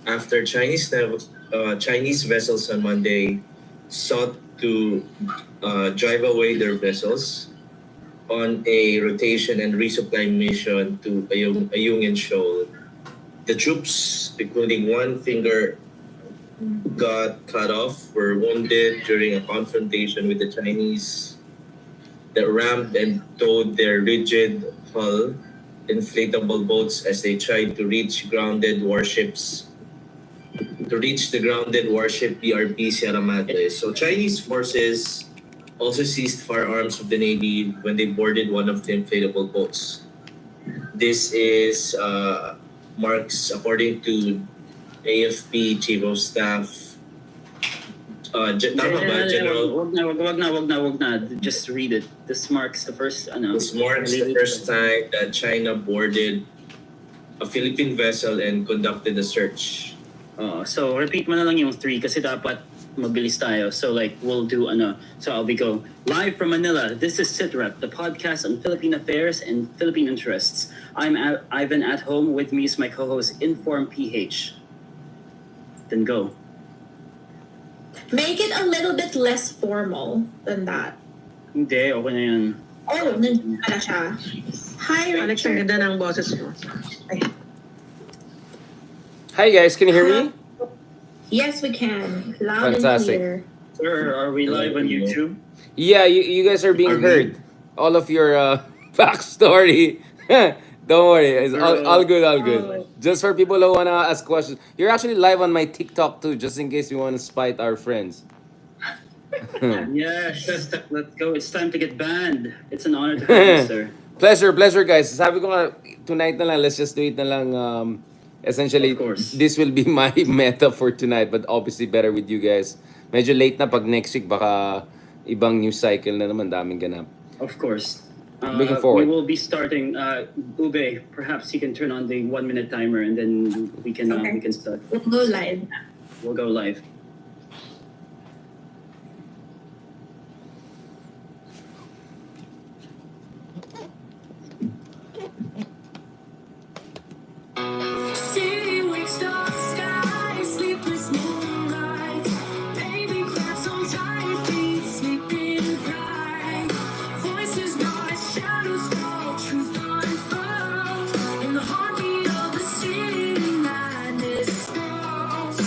after Chinese vessels on Monday sought to drive away their vessels on a rotation and resupply mission to Ayungin Shoal. The troops, including one finger, got cut off, were wounded during a confrontation with the Chinese that rammed and towed their rigid hull inflatable boats as they tried to reach the grounded warship BRP Sierra Madre. So Chinese forces also seized firearms of the Navy when they boarded one of the inflatable boats. This is marks, according to AFP Chief of Staff, tama ba, General? Wag na. Just read it. This marks the first, This marks the first time that China boarded a Philippine vessel and conducted a search. So repeat mo na lang yung 3 kasi dapat mabilis tayo. So like we'll do so I'll be go live from Manila. This is SITREP, the podcast on Philippine affairs and Philippine interests. I'm Ivan at home. With me is my co-host Inform PH. Then go. Make it a little bit less formal than that. Hindi, okay na yan. Oh, nandun pala siya. Hi, Alex, ang Richard. ganda ng boses mo. Hi guys, can you hear me? Yes, we can. Loud Fantastic. and clear. Sir, are we live on YouTube? Yeah, you guys are being Are we? heard. All of your backstory. Don't worry, it's all good, all good. Just for people who wanna ask questions, you're actually live on my TikTok too, just in case we want to spite our friends. Yes, let's go. It's time to get banned. It's an honor to have you, sir. Pleasure guys. Sabi ko nga, tonight na lang, let's just do it na lang. Essentially, Of course. this will be my meta for tonight, but obviously better with you guys. Medyo late na pag next week, baka ibang news cycle na naman, daming ganap. Of course. Looking forward. We will be starting. Ube, perhaps you can turn on the 1-minute timer and then we can Okay. start. We'll go live. We'll go live. Seeing stars, sky, sleepless moonlight. Baby crabs on tired feet, sleeping bright. Voices rise, shadows fall, truth unfurls. In the heartbeat of the city, madness falls.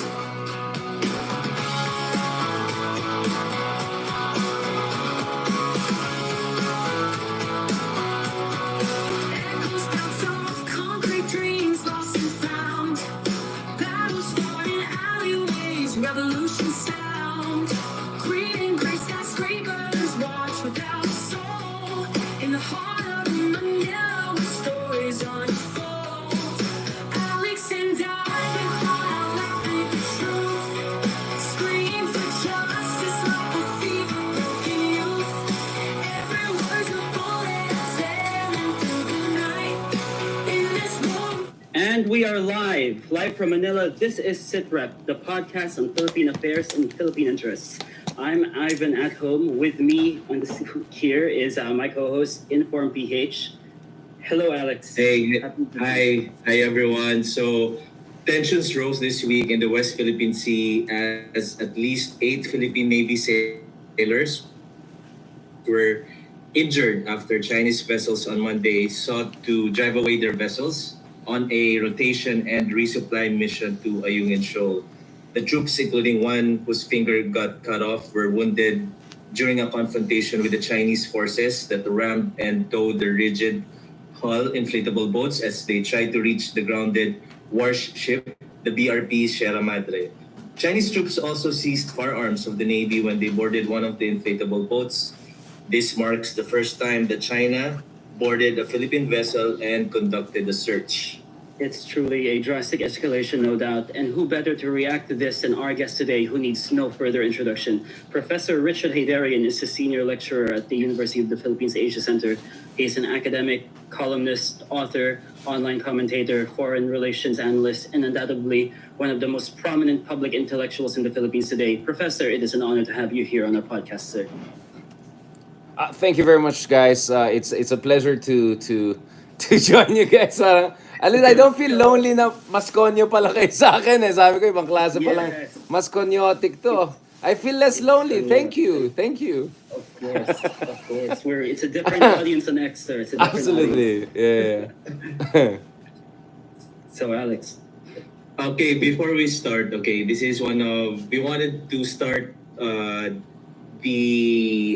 Echoes bounce off concrete dreams lost and found. Battles fought in alleyways, revolution sound. Green and gray skyscrapers watch without a soul. In the heart of Manila where stories unfold. Alex and I cry out loud the truth. Scream for justice like a fever broken youth. Every word's a bullet sailing through the night. In this war. And we are live from Manila. This is SITREP, the podcast on Philippine affairs and Philippine interests. I'm Ivan at home. With me on the here is my co-host Inform PH. Hello, Alex. Hey, hi everyone. So tensions rose this week in the West Philippine Sea as at least 8 Philippine Navy sailors were injured after Chinese vessels on Monday sought to drive away their vessels on a rotation and resupply mission to Ayungin Shoal. The troops, including one whose finger got cut off, were wounded during a confrontation with the Chinese forces that rammed and towed the rigid hull inflatable boats as they tried to reach the grounded warship, the BRP Sierra Madre. Chinese troops also seized firearms of the Navy when they boarded one of the inflatable boats. This marks the first time that China boarded a Philippine vessel and conducted a search. It's truly a drastic escalation, no doubt. And who better to react to this than our guest today, who needs no further introduction? Professor Richard Haydarian is a senior lecturer at the University of the Philippines Asia Center. He's an academic, columnist, author, online commentator, foreign relations analyst, and undoubtedly one of the most prominent public intellectuals in the Philippines today. Professor, it is an honor to have you here on our podcast, sir. Thank you very much, guys. It's a pleasure to join you guys. At least I don't feel lonely na mas konyo pala kayo sa akin eh. Sabi ko, ibang klase pa lang. Yes. Mas konyotic to. I feel less lonely. Thank you. Thank you. Of course, of course. It's a different audience on X, sir. It's a different audience. Absolutely. Yeah. So, Alex. Okay, before we start, okay, this is one of we wanted to start the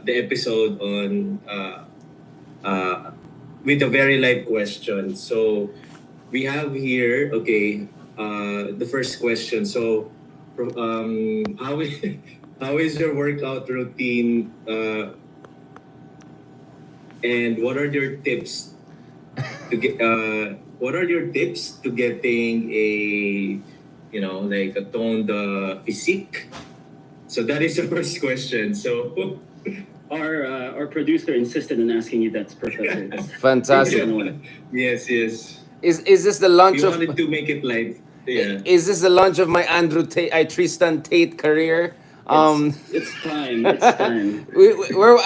episode on with a very light question. So we have here, okay, the first question. So, how is how is your workout routine, and what are your tips to get? What are your tips to getting a, like a toned physique? So that is the first question. So Our producer insisted on asking you that, Professor. Fantastic. yes, yes. Is this the launch We of wanted to make it light. Yeah. is this the launch of my Tristan Tate career? It's time. It's time.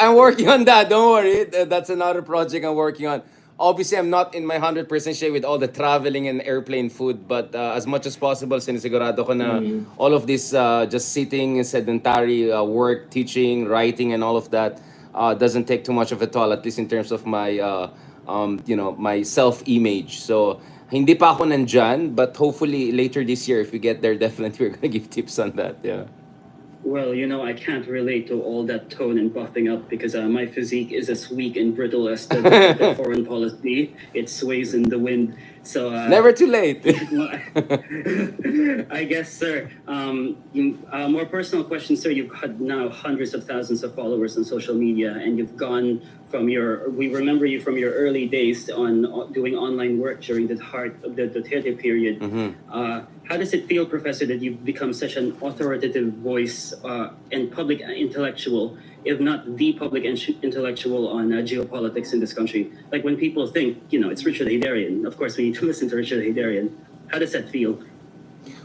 I'm working on that. Don't worry. That's another project I'm working on. Obviously, I'm not in my 100% shape with all the traveling and airplane food, but as much as possible, sinisigurado ko na all of this just sitting, sedentary work, teaching, writing, and all of that doesn't take too much of a toll, at least in terms of my, my self-image. So, hindi pa ako nandyan, but hopefully later this year, if we get there, definitely we're gonna give tips on that. Yeah. Well, I can't relate to all that tone and buffing up because my physique is as weak and brittle as the foreign policy. It sways in the wind. So Never too late. I guess, sir. More personal question, sir. You've had now hundreds of thousands of followers on social media, and you've gone from we remember you from your early days on doing online work during the heart of the Duterte period. How does it feel, Professor, that you've become such an authoritative voice and public intellectual, if not the public intellectual on geopolitics in this country? Like when people think, it's Richard Hadarian, of course we need to listen to Richard Hadarian. How does that feel?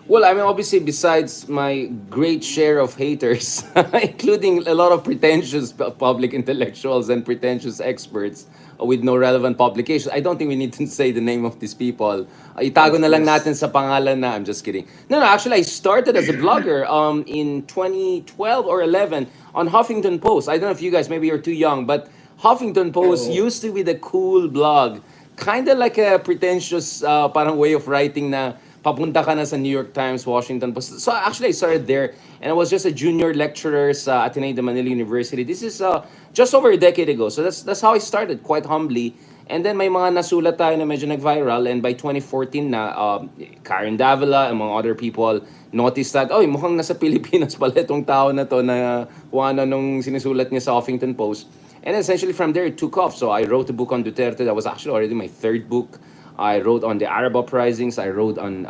Well, I mean, obviously, besides my great share of haters, including a lot of pretentious public intellectuals and pretentious experts with no relevant publications, I don't think we need to say the name of these people. Itago na lang natin sa pangalan na. I'm just kidding. No, actually, I started as a blogger in 2012 or 11 on Huffington Post. I don't know if you guys, maybe you're too young, but Huffington Post used to be the cool blog. Kind of like a pretentious parang way of writing na papunta ka na sa New York Times, Washington Post. So actually, I started there, and I was just a junior lecturer sa Ateneo de Manila University. This is just over a decade ago. So that's how I started, quite humbly. And then may mga nasulat tayo na medyo nag-viral, and by 2014 na, Karen Davila and mga other people noticed that, mukhang nasa Pilipinas pala itong tao na to na kung ano nung sinusulat niya sa Huffington Post. And essentially from there, it took off. So I wrote a book on Duterte. That was actually already my third book. I wrote on the Arab uprisings. I wrote on,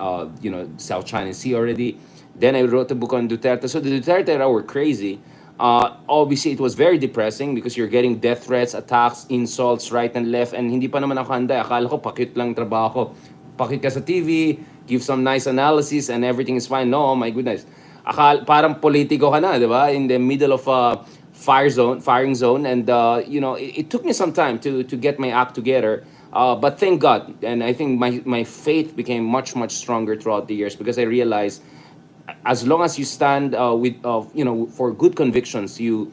South China Sea already. Then I wrote a book on Duterte. So the Duterte era were crazy. Obviously, it was very depressing because you're getting death threats, attacks, insults, right and left. And hindi pa naman ako handa. Akala ko, pakit lang trabaho ko. Pakit ka sa TV, give some nice analysis, and everything is fine. No, oh my goodness. Parang politiko ka na, di ba? In the middle of a firing zone. And, it took me some time to get my act together. But thank God. And I think my faith became much, much stronger throughout the years because I realized as long as you stand for good convictions, you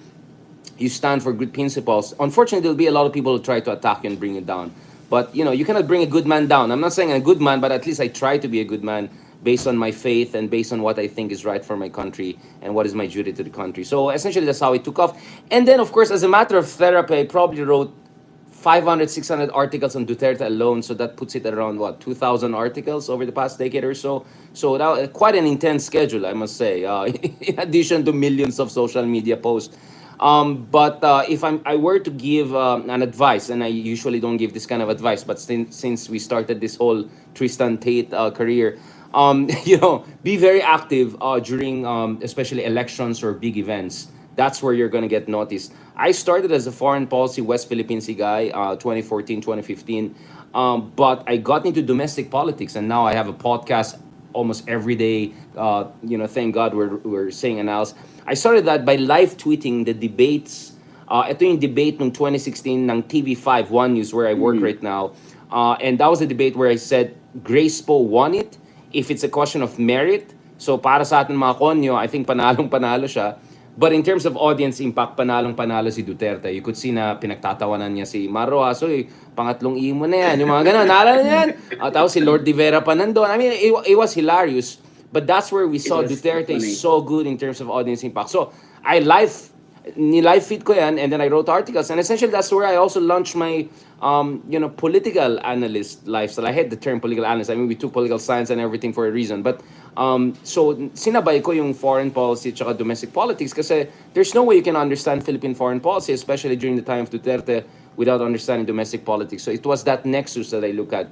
stand for good principles. Unfortunately, there'll be a lot of people who try to attack you and bring you down. But, you cannot bring a good man down. I'm not saying I'm a good man, but at least I try to be a good man based on my faith and based on what I think is right for my country and what is my duty to the country. So essentially, that's how it took off. And then, of course, as a matter of therapy, I probably wrote 500, 600 articles on Duterte alone. So that puts it at around, 2,000 articles over the past decade or so. So that was quite an intense schedule, I must say, in addition to millions of social media posts. But if I were to give an advice, and I usually don't give this kind of advice, but since we started this whole Tristan Tate career, be very active during especially elections or big events. That's where you're going to get noticed. I started as a foreign policy West Philippine Sea guy, 2014, 2015. But I got into domestic politics, and now I have a podcast almost every day. Thank God we're saying analysis. I started that by live tweeting the debates. Ito yung debate ng 2016 ng TV5 One News where I work right now. And that was a debate where I said Grace Po won it if it's a question of merit. So para sa atin mga konyo, I think panalong-panalo siya. But in terms of audience impact, panalong-panalo si Duterte. You could see na pinagtatawanan niya si Maro Aso, pangatlong imo na yan. Yung mga ganun, naalala niya yan? Tapos si Lord De Vera pa nandun. I mean, it was hilarious. But that's where we saw was Duterte funny. is so good in terms of audience impact. So, live feed ko yan, and then I wrote articles. And essentially, that's where I also launched my, political analyst lifestyle. I hate the term political analyst. I mean, we took political science and everything for a reason. But, so, sinabay ko yung foreign policy at domestic politics kasi there's no way you can understand Philippine foreign policy, especially during the time of Duterte, without understanding domestic politics. So it was that nexus that I look at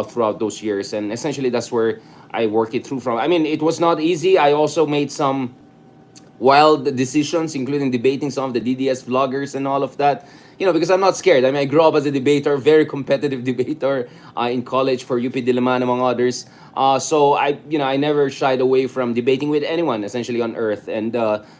throughout those years. And essentially, that's where I work it through from. I mean, it was not easy. I also made some wild decisions, including debating some of the DDS vloggers and all of that. Because I'm not scared. I mean, I grew up as a debater, very competitive debater in college for UP Diliman, among others. So I never shied away from debating with anyone, essentially on earth. And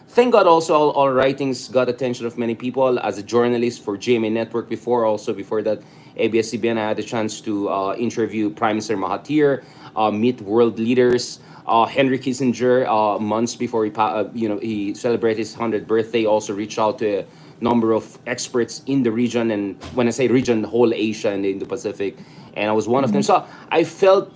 thank God, also all writings got attention of many people. As a journalist for GMA Network before that, ABS-CBN, I had a chance to interview Prime Minister Mahathir, meet world leaders. Henry Kissinger, months before he celebrated his 100th birthday, also reached out to a number of experts in the region, and when I say region, the whole Asia and the Indo-Pacific, and I was one of them. So I felt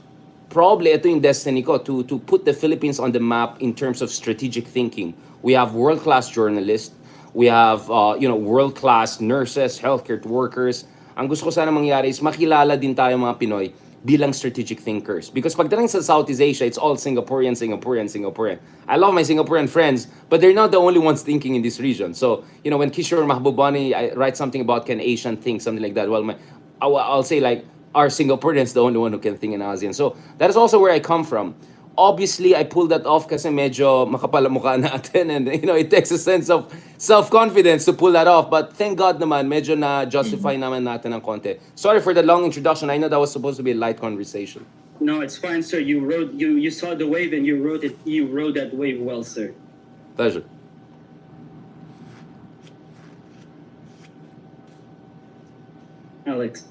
probably ito yung destiny ko to put the Philippines on the map in terms of strategic thinking. We have world-class journalists, we have world-class nurses, healthcare workers. Ang gusto ko sana mangyari is makilala din tayo mga Pinoy bilang strategic thinkers. Because pagdating sa Southeast Asia, it's all Singaporean. I love my Singaporean friends, but they're not the only ones thinking in this region. So, when Kishore Mahbubani writes something about can Asian think, something like that, well, I'll say like, are Singaporeans the only one who can think in ASEAN? So, that is also where I come from. Obviously, I pulled that off kasi medyo makapal ang mukha natin, and it takes a sense of self-confidence to pull that off. But thank God naman, medyo na-justify naman natin ng konti. Sorry for the long introduction. I know that was supposed to be a light conversation. No, it's fine, sir. You saw the wave and you rode that wave well, sir. Pleasure. Alex.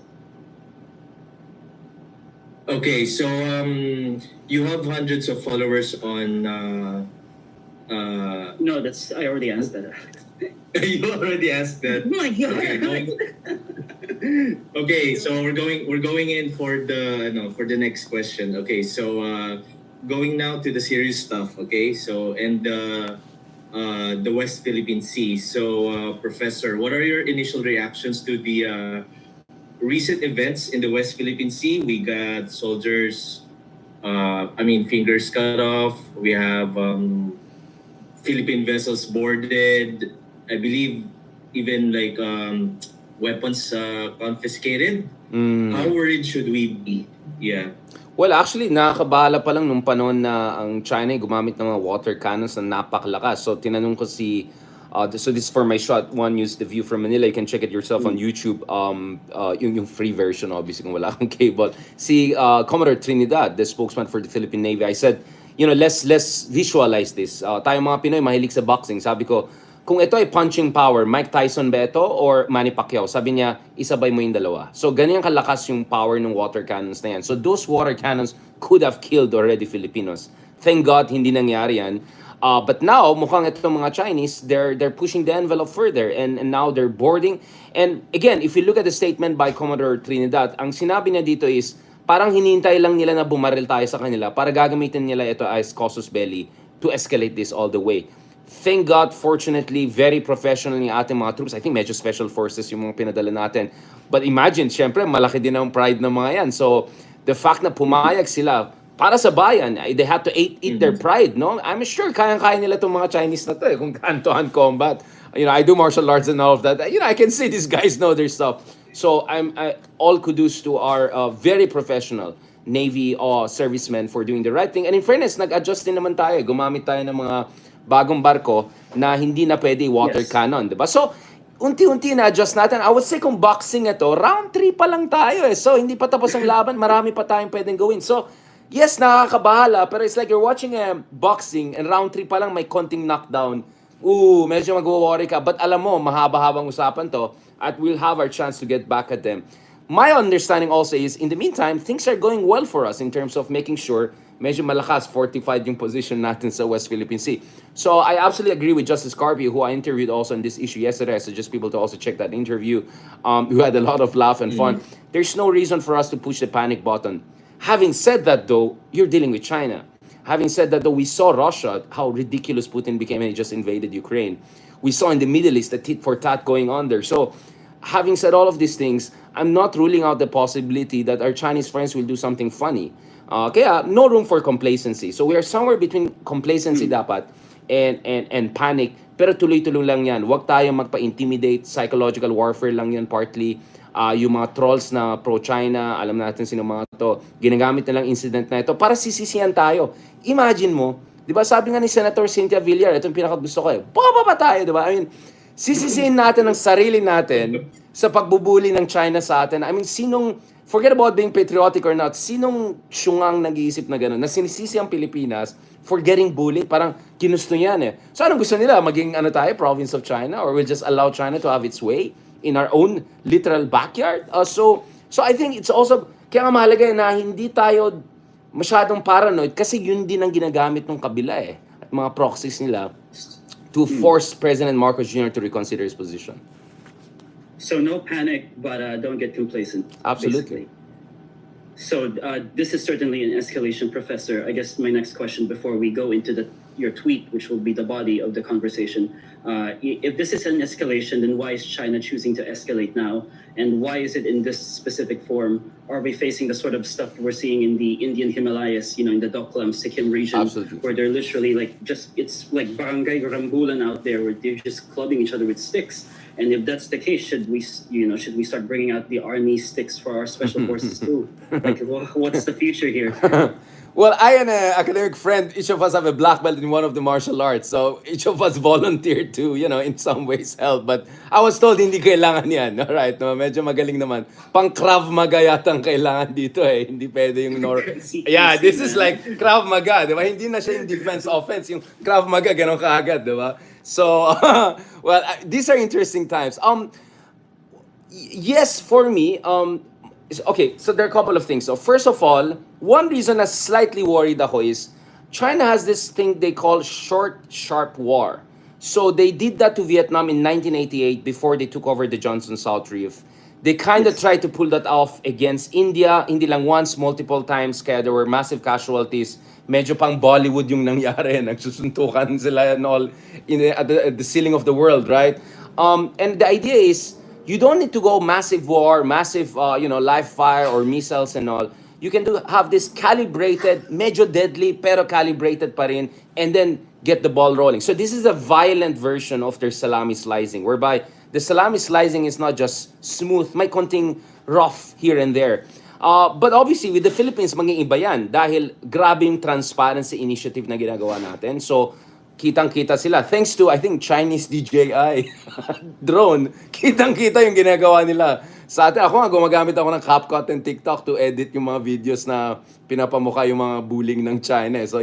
Okay, so you have hundreds of followers on. No, I already asked that. You already asked that. My God. Okay, so we're going in for the next question. Okay, so going now to the serious stuff. Okay, so and the West Philippine Sea. So, Professor, what are your initial reactions to the recent events in the West Philippine Sea? We got soldiers, fingers cut off. We have Philippine vessels boarded. I believe even like weapons confiscated. How worried should we be? Yeah. Well, actually, nakakabahala pa lang nung panahon na ang China ay gumamit ng mga water cannons na napakalakas. So, tinanong ko so this is for my shot. One, use the view from Manila. You can check it yourself on YouTube. Yung free version, obviously, kung wala kang cable. Si Commodore Trinidad, the spokesman for the Philippine Navy, I said, let's visualize this. Tayo mga Pinoy, mahilig sa boxing. Sabi ko, kung ito ay punching power, Mike Tyson ba ito or Manny Pacquiao? Sabi niya, isabay mo yung dalawa. So, ganyan kalakas yung power ng water cannons na yan. So, those water cannons could have killed already Filipinos. Thank God, hindi nangyari yan. But now, mukhang itong mga Chinese, they're pushing the envelope further, and now they're boarding. And again, if you look at the statement by Commodore Trinidad, ang sinabi niya dito is, parang hinihintay lang nila na bumaril tayo sa kanila para gagamitin nila ito as casus belli to escalate this all the way. Thank God, fortunately, very professional yung ating mga troops. I think medyo special forces yung mga pinadala natin. But imagine, syempre, malaki din ang pride ng mga yan. So, the fact na pumayag sila, para sa bayan, they had to eat their pride, no? I'm sure kayang-kaya nila itong mga Chinese na to kung hand-to-hand combat. I do martial arts and all of that. I can see these guys know their stuff. So all kudos to our very professional Navy servicemen for doing the right thing. And in fairness, nag-adjust din naman tayo. Gumamit tayo ng mga bagong barko na hindi na pwede water cannon, diba? So, unti-unti na-adjust natin. I would say kung boxing ito, round 3 pa lang tayo So, hindi pa tapos ang laban, marami pa tayong pwedeng gawin. So, yes, nakakabahala, pero it's like you're watching boxing and round 3 pa lang may konting knockdown. Medyo mag-worry ka. But alam mo, mahaba-habang usapan to at we'll have our chance to get back at them. my understanding also is, in the meantime, things are going well for us in terms of making sure medyo malakas, fortified yung position natin sa West Philippine Sea. So I absolutely agree with Justice Carpio, who I interviewed also on this issue yesterday. I suggest people to also check that interview. We had a lot of laugh and fun. There's no reason for us to push the panic button. Having said that, though, you're dealing with China. Having said that, though, we saw Russia, how ridiculous Putin became when he just invaded Ukraine. We saw in the Middle East the tit for tat going on there. So, having said all of these things, I'm not ruling out the possibility that our Chinese friends will do something funny. Kaya, no room for complacency. So, we are somewhere between complacency dapat and panic. Pero tuloy-tuloy lang yan. Huwag tayong magpa-intimidate. Psychological warfare lang yan partly. Yung mga trolls na pro-China, alam natin sino mga to, ginagamit nilang incident na ito para sisisihan tayo. Imagine mo, di ba sabi nga ni Senator Cynthia Villar, ito yung pinakagusto ko baba pa tayo, di ba? I mean, sisisihin natin ang sarili natin sa pagbubuli ng China sa atin. I mean, forget about being patriotic or not, sinong syungang nag-iisip na gano'n, na sinisisi ang Pilipinas for getting bullied? Parang kinusto yan So anong gusto nila? Maging tayo, province of China? Or we'll just allow China to have its way in our own literal backyard? So I think it's also, kaya nga mahalaga na hindi tayo masyadong paranoid kasi yun din ang ginagamit ng kabila at mga proxies nila to force President Marcos Jr. to reconsider his position. So no panic, but don't get complacent. Absolutely. Basically. So this is certainly an escalation, Professor. I guess my next question before we go into your tweet, which will be the body of the conversation. If this is an escalation, then why is China choosing to escalate now? And why is it in this specific form? Are we facing the sort of stuff we're seeing in the Indian Himalayas, in the Doklam, Sikkim region, Absolutely. where they're literally it's like barangay rambulan out there, where they're just clubbing each other with sticks? And if that's the case, should we start bringing out the army sticks for our special forces too? What's the future here? Well, I and an academic friend, each of us have a black belt in one of the martial arts. So each of us volunteered to, in some ways help. But I was told hindi kailangan yan. Alright, no? Medyo magaling naman. Pang Krav Maga yatang kailangan dito Hindi pwede yung Yeah, this is like Krav Maga, di ba? Hindi na siya yung defense-offense. Yung Krav Maga, ganun kaagad, di ba? So, these are interesting times. Yes, for me, okay, so there are a couple of things. So first of all, one reason I'm slightly worried ako is China has this thing they call short, sharp war. So they did that to Vietnam in 1988 before they took over the Johnson South Reef. They kind of tried to pull that off against India. Hindi lang once, multiple times, kaya there were massive casualties. Medyo pang Bollywood yung nangyari. Nagsusuntukan sila and all at the ceiling of the world, right? And the idea is, you don't need to go massive war, massive, live fire or missiles and all. You can have this calibrated, medyo deadly, pero calibrated pa rin, and then get the ball rolling. So this is a violent version of their salami slicing, whereby the salami slicing is not just smooth, may konting rough here and there. But obviously, with the Philippines, maging iba yan dahil grabe yung transparency initiative na ginagawa natin. So, kitang-kita sila. Thanks to, I think, Chinese DJI drone, kitang-kita yung ginagawa nila. Sa atin, ako nga, gumagamit ako ng CapCut and TikTok to edit yung mga videos na pinapamukha yung mga bullying ng China. So,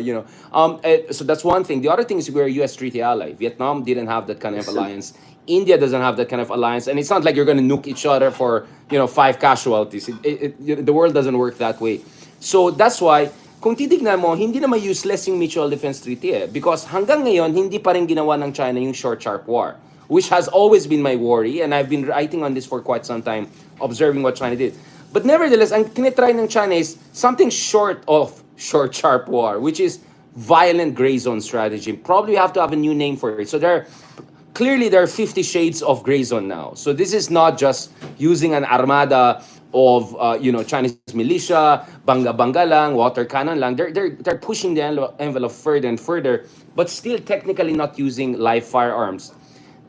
so that's one thing. The other thing is we're a US treaty ally. Vietnam didn't have that kind of alliance. India doesn't have that kind of alliance. And it's not like you're going to nuke each other for, 5 casualties. The world doesn't work that way. So that's why, kung titignan mo, hindi naman useless yung mutual defense treaty because hanggang ngayon, hindi pa rin ginawa ng China yung short, sharp war, which has always been my worry, and I've been writing on this for quite some time, observing what China did. But nevertheless, ang tinitry ng China is something short of short, sharp war, which is violent gray zone strategy. Probably have to have a new name for it. So clearly there are 50 shades of gray zone now. So this is not just using an armada of Chinese militia, bangga lang, water cannon lang. They're pushing the envelope further and further, but still technically not using live firearms.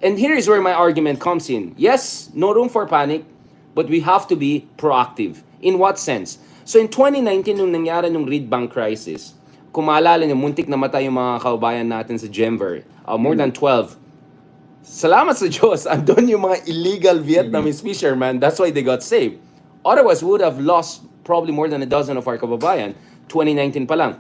And here is where my argument comes in. Yes, no room for panic, but we have to be proactive. In what sense? So in 2019, nung nangyari nung Reed Bank crisis, kung maalala niyo, muntik na matay yung mga kababayan natin sa Denver, more than 12. Salamat sa Diyos, andun yung mga illegal Vietnamese fishermen. That's why they got saved. Otherwise, we would have lost probably more than a dozen of our kababayan, 2019 pa lang.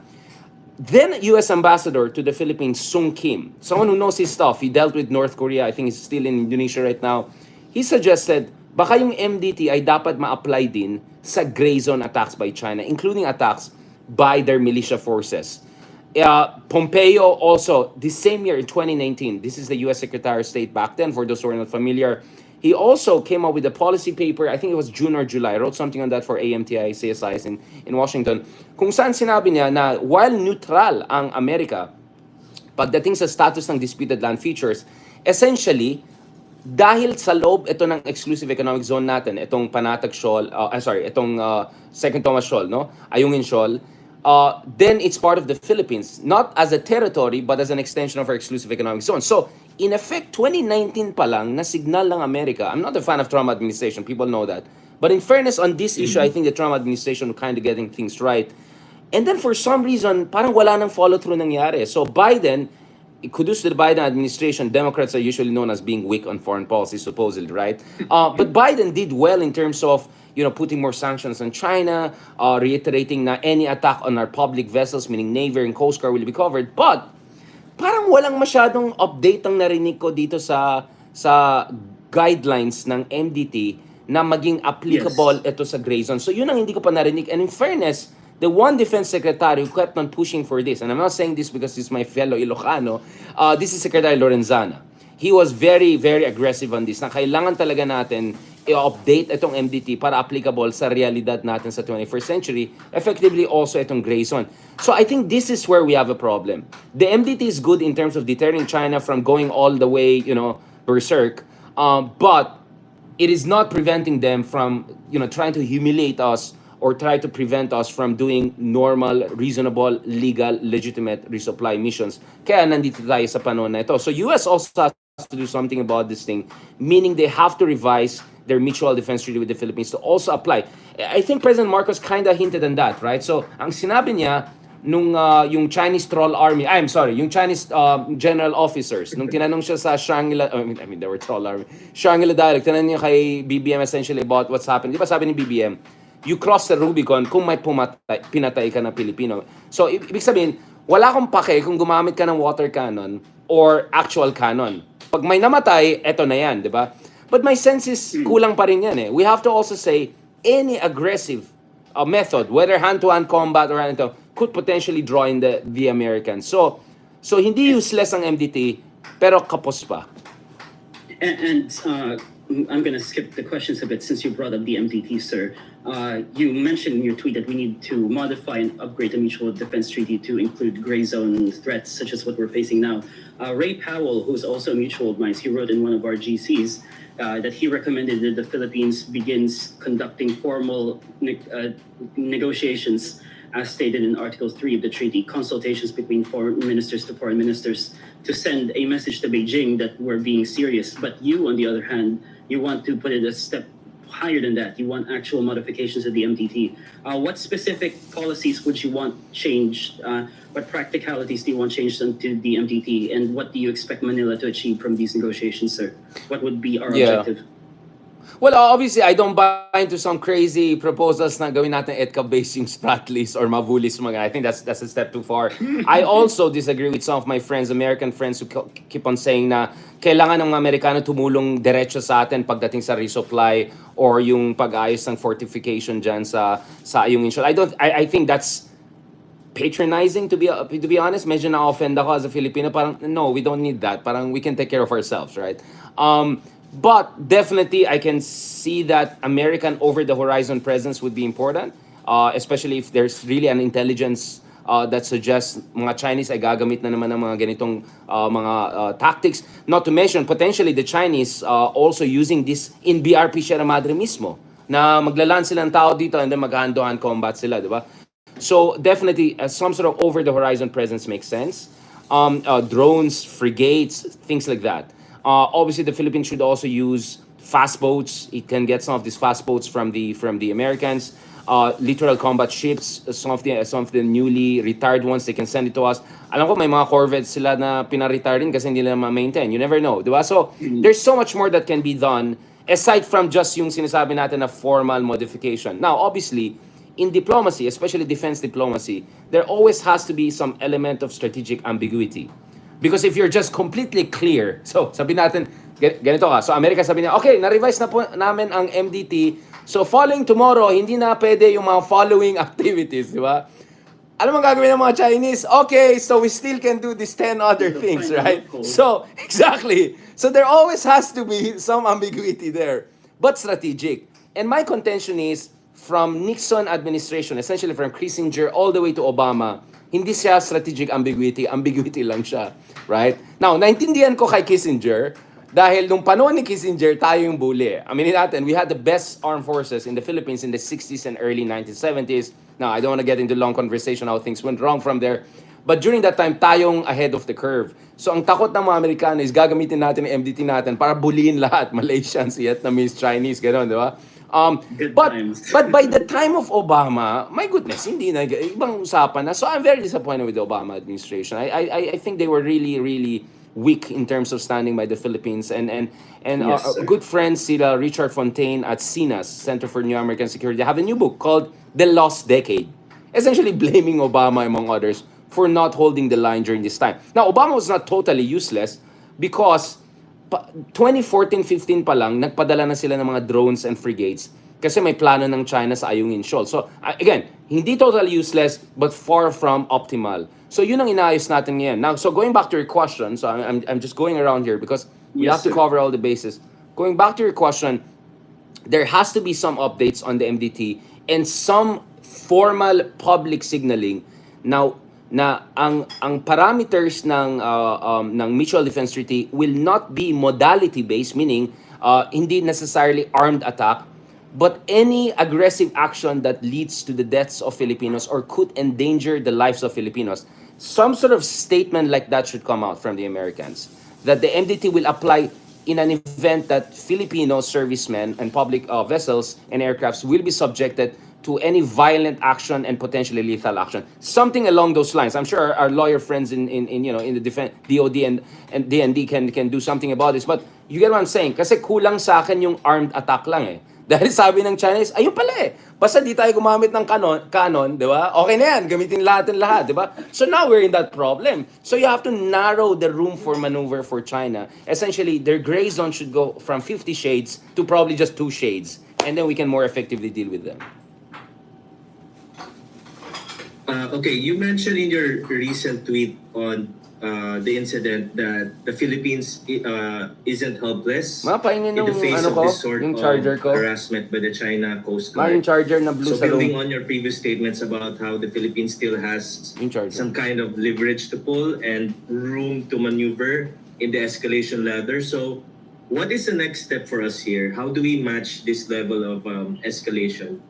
Then U.S. Ambassador to the Philippines, Sung Kim, someone who knows his stuff, he dealt with North Korea, I think he's still in Indonesia right now. He suggested, baka yung MDT ay dapat ma-apply din sa gray zone attacks by China, including attacks by their militia forces. Pompeo also, the same year in 2019, this is the US Secretary of State back then, for those who are not familiar, he also came up with a policy paper, I think it was June or July, I wrote something on that for AMTI, CSIs in Washington, kung saan sinabi niya na while neutral ang Amerika, pagdating sa status ng disputed land features, essentially, dahil sa loob ito ng exclusive economic zone natin, itong Panatag Shoal, itong Second Thomas Shoal, no? Ayungin Shoal, then it's part of the Philippines, not as a territory, but as an extension of our exclusive economic zone. So, in effect, 2019 pa lang, na signal ng Amerika, I'm not a fan of Trump administration, people know that. But in fairness on this issue, I think the Trump administration kind of getting things right. And then for some reason, parang wala nang follow-through nangyari. So Biden, kudos to the Biden administration, Democrats are usually known as being weak on foreign policy, supposedly, right? But Biden did well in terms of, putting more sanctions on China, reiterating na any attack on our public vessels, meaning Navy and Coast Guard, will be covered. But parang walang masyadong update ang narinig ko dito sa guidelines ng MDT na maging applicable ito sa gray zone. So yun ang hindi ko pa narinig. And in fairness, the one defense secretary who kept on pushing for this, and I'm not saying this because he's my fellow Ilocano, this is Secretary Lorenzana. He was very, very aggressive on this, na kailangan talaga natin i-update itong MDT para applicable sa realidad natin sa 21st century, effectively also itong gray zone. So I think this is where we have a problem. The MDT is good in terms of deterring China from going all the way, berserk, but it is not preventing them from, trying to humiliate us or try to prevent us from doing normal, reasonable, legal, legitimate resupply missions. Kaya nandito tayo sa panahon na ito. So US also has to do something about this thing, meaning they have to revise their mutual defense treaty with the Philippines to also apply. I think President Marcos kind of hinted on that, right? So ang sinabi niya, nung yung Chinese troll army, yung Chinese general officers, nung tinanong siya sa Shangri-La, they were troll army, Shangri-La dialect, tinanong niya kay BBM essentially about what's happening. Di ba sabi ni BBM, you cross the Rubicon kung may pinatay ka na Pilipino. So, ibig sabihin, wala akong pake kung gumamit ka ng water cannon or actual cannon. Pag may namatay, eto na yan, di ba? But my sense is, kulang pa rin yan eh. We have to also say, any aggressive method, whether hand-to-hand combat or ano, could potentially draw in the Americans. So hindi useless ang MDT, pero kapos pa. And I'm going to skip the questions a bit since you brought up the MDT, sir. You mentioned in your tweet that we need to modify and upgrade the Mutual Defense Treaty to include gray zone threats such as what we're facing now. Ray Powell, who's also a mutual of mine, he wrote in one of our GCs that he recommended that the Philippines begins conducting formal negotiations as stated in Article 3 of the treaty, consultations between foreign ministers to foreign ministers to send a message to Beijing that we're being serious. But you, on the other hand, you want to put it a step higher than that. You want actual modifications of the MDT. What specific policies would you want changed? What practicalities do you want changed into the MDT? And what do you expect Manila to achieve from these negotiations, sir? What would be our objective? Well, obviously, I don't buy into some crazy proposals na gawin natin EDCA-based yung Spratlys or Mavulis mga. I think that's a step too far. I also disagree with some of my friends, American friends, who keep on saying na kailangan ng mga Amerikano tumulong diretso sa atin pagdating sa resupply or yung pag-ayos ng fortification dyan sa yung insure. I think that's patronizing, to be honest. Medyo na-offend ako as a Filipino. Parang, no, we don't need that. Parang we can take care of ourselves, right? But definitely, I can see that American over-the-horizon presence would be important, especially if there's really an intelligence that suggests mga Chinese ay gagamit na naman ng mga ganitong mga tactics. Not to mention, potentially, the Chinese also using this in BRP Sierra Madre mismo, na maglalan sila ng tao dito and then mag-hand-to-hand combat sila, di ba? So definitely, some sort of over-the-horizon presence makes sense. Drones, frigates, things like that. Obviously, the Philippines should also use fast boats. It can get some of these fast boats from the Americans. Littoral combat ships, some of the newly retired ones, they can send it to us. Alam ko may mga corvettes sila na pina-retire din kasi hindi nila ma-maintain. You never know, di ba? So there's so much more that can be done aside from just yung sinasabi natin na formal modification. Now, obviously, in diplomacy, especially defense diplomacy, there always has to be some element of strategic ambiguity. Because if you're just completely clear, so sabi natin, ganito ka, so Amerika sabi niya, okay, na-revise na po namin ang MDT, so following tomorrow, hindi na pwede yung mga following activities, di ba? Alam mo ang gagawin ng mga Chinese? Okay, so we still can do these 10 other They'll things, find a right? loophole. So, exactly. So there always has to be some ambiguity there, but strategic. And my contention is, from Nixon administration, essentially from Kissinger all the way to Obama, hindi siya strategic ambiguity, ambiguity lang siya, right? Now, naintindihan ko kay Kissinger, dahil nung panahon ni Kissinger, tayo yung bully. Aminin natin, we had the best armed forces in the Philippines in the 60s and early 1970s. Now, I don't want to get into long conversation how things went wrong from there. But during that time, tayong ahead of the curve. So, ang takot ng mga Amerikano is gagamitin natin yung MDT natin para buliin lahat. Malaysians, Vietnamese, Chinese, gano'n, di ba? Good but times. but by the time of Obama, my goodness, hindi na ibang usapan na. So I'm very disappointed with the Obama administration. I think they were really weak in terms of standing by the Philippines, and Yes, our sir. good friends sila Richard Fontaine at CINAS, Center for New American Security, have a new book called The Lost Decade, essentially blaming Obama among others for not holding the line during this time. Now, Obama was not totally useless because 2014-15 pa lang, nagpadala na sila ng mga drones and frigates kasi may plano ng China sa Ayungin Shoal. So, again, hindi totally useless but far from optimal. So, yun ang inaayos natin ngayon. Now, so going back to your question, so I'm just going around here because we Yes, have to sir. cover all the bases. Going back to your question, there has to be some updates on the MDT and some formal public signaling now na ang parameters ng mutual defense treaty will not be modality based, meaning hindi necessarily armed attack, but any aggressive action that leads to the deaths of Filipinos or could endanger the lives of Filipinos. Some sort of statement like that should come out from the Americans, that the MDT will apply in an event that Filipino servicemen and public vessels and aircrafts will be subjected to any violent action and potentially lethal action. Something along those lines. I'm sure our lawyer friends in the defense DOD and DND can do something about this. But you get what I'm saying? Kasi kulang sa akin yung armed attack lang eh. Dahil sabi ng Chinese, ayun pala eh. Basta di tayo gumamit ng canon, di ba? Okay na yan, gamitin lahat, di ba? So now we're in that problem. So you have to narrow the room for maneuver for China. Essentially, their gray zone should go from 50 shades to probably just 2 shades. And then we can more effectively deal with them. Okay, you mentioned in your recent tweet on the incident that the Philippines isn't helpless Mapahingin in the yung face ano of ko, this sort yung of charger ko. harassment by the China Coast Yung Guard. charger na blue So sa building room. on your previous statements about how the Philippines still has Yung charger. some kind of leverage to pull and room to maneuver in the escalation ladder. So what is the next step for us here? How do we match this level of escalation?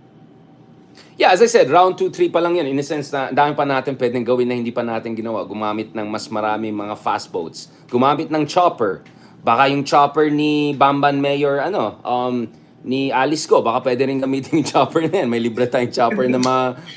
Yeah, as I said, round 2, 3 pa lang yan. In a sense na dami pa natin pwedeng gawin na hindi pa natin ginawa. Gumamit ng mas maraming mga fast boats. Gumamit ng chopper. Baka yung chopper ni Bamban Mayor, ni Alice ko, baka pwede rin gamitin yung chopper na yan. May libre tayong chopper na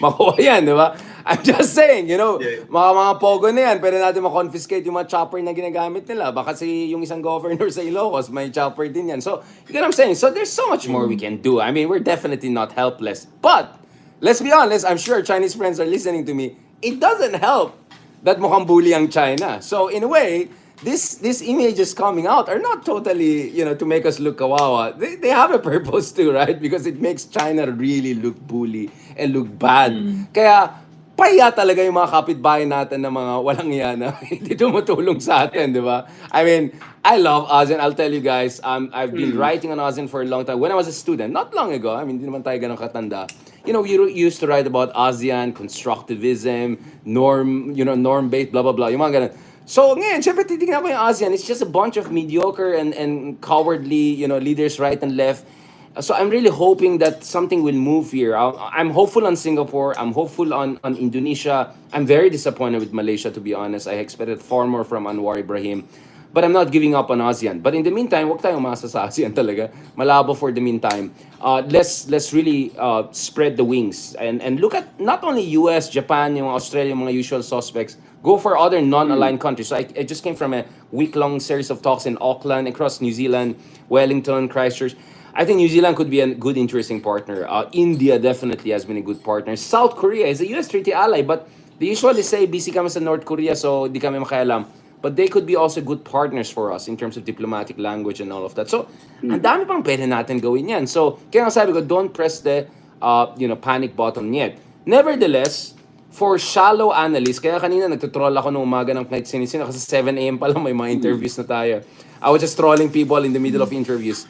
makuha yan, di ba? I'm just saying, Yeah. mga pogo na yan, pwede natin ma-confiscate yung mga chopper na ginagamit nila. Baka yung isang governor sa Ilocos, may chopper din yan. So, you get what I'm saying? So, there's so much more we can do. I mean, we're definitely not helpless. But, let's be honest, I'm sure Chinese friends are listening to me. It doesn't help that mukhang bully ang China. So, in a way, these images coming out are not totally, to make us look kawawa. They have a purpose too, right? Because it makes China really look bully and look bad. Kaya, pahiya talaga yung mga kapitbahay natin na mga walang yan na hindi tumutulong sa atin, di ba? I mean, I love ASEAN. I'll tell you guys, I've been writing on ASEAN for a long time. When I was a student, not long ago, I mean, hindi naman tayo ganun katanda. We used to write about ASEAN, constructivism, norm-based, blah, blah, blah. Yung mga ganun. So, ngayon, syempre, titignan ko yung ASEAN. It's just a bunch of mediocre and cowardly, leaders right and left. So I'm really hoping that something will move here. I'm hopeful on Singapore. I'm hopeful on Indonesia. I'm very disappointed with Malaysia, to be honest. I expected far more from Anwar Ibrahim. But I'm not giving up on ASEAN. But in the meantime, wag tayong umasa sa ASEAN talaga. Malabo for the meantime. Let's really spread the wings and look at not only US, Japan, yung Australia, yung mga usual suspects. Go for other non-aligned countries. So I just came from a week-long series of talks in Auckland, across New Zealand, Wellington, Christchurch. I think New Zealand could be a good, interesting partner. India definitely has been a good partner. South Korea is a US treaty ally, but they usually say busy kami sa North Korea, so di kami makialam. but they could be also good partners for us in terms of diplomatic language and all of that. So, ang dami pang pwede natin gawin yan. So, kaya nga sabi ko, don't press the panic button yet. Nevertheless, for shallow analysts, kaya kanina nagtutroll ako nung umaga ng flight sinisina kasi 7 a.m. pa lang may mga interviews na tayo. I was just trolling people in the middle of interviews.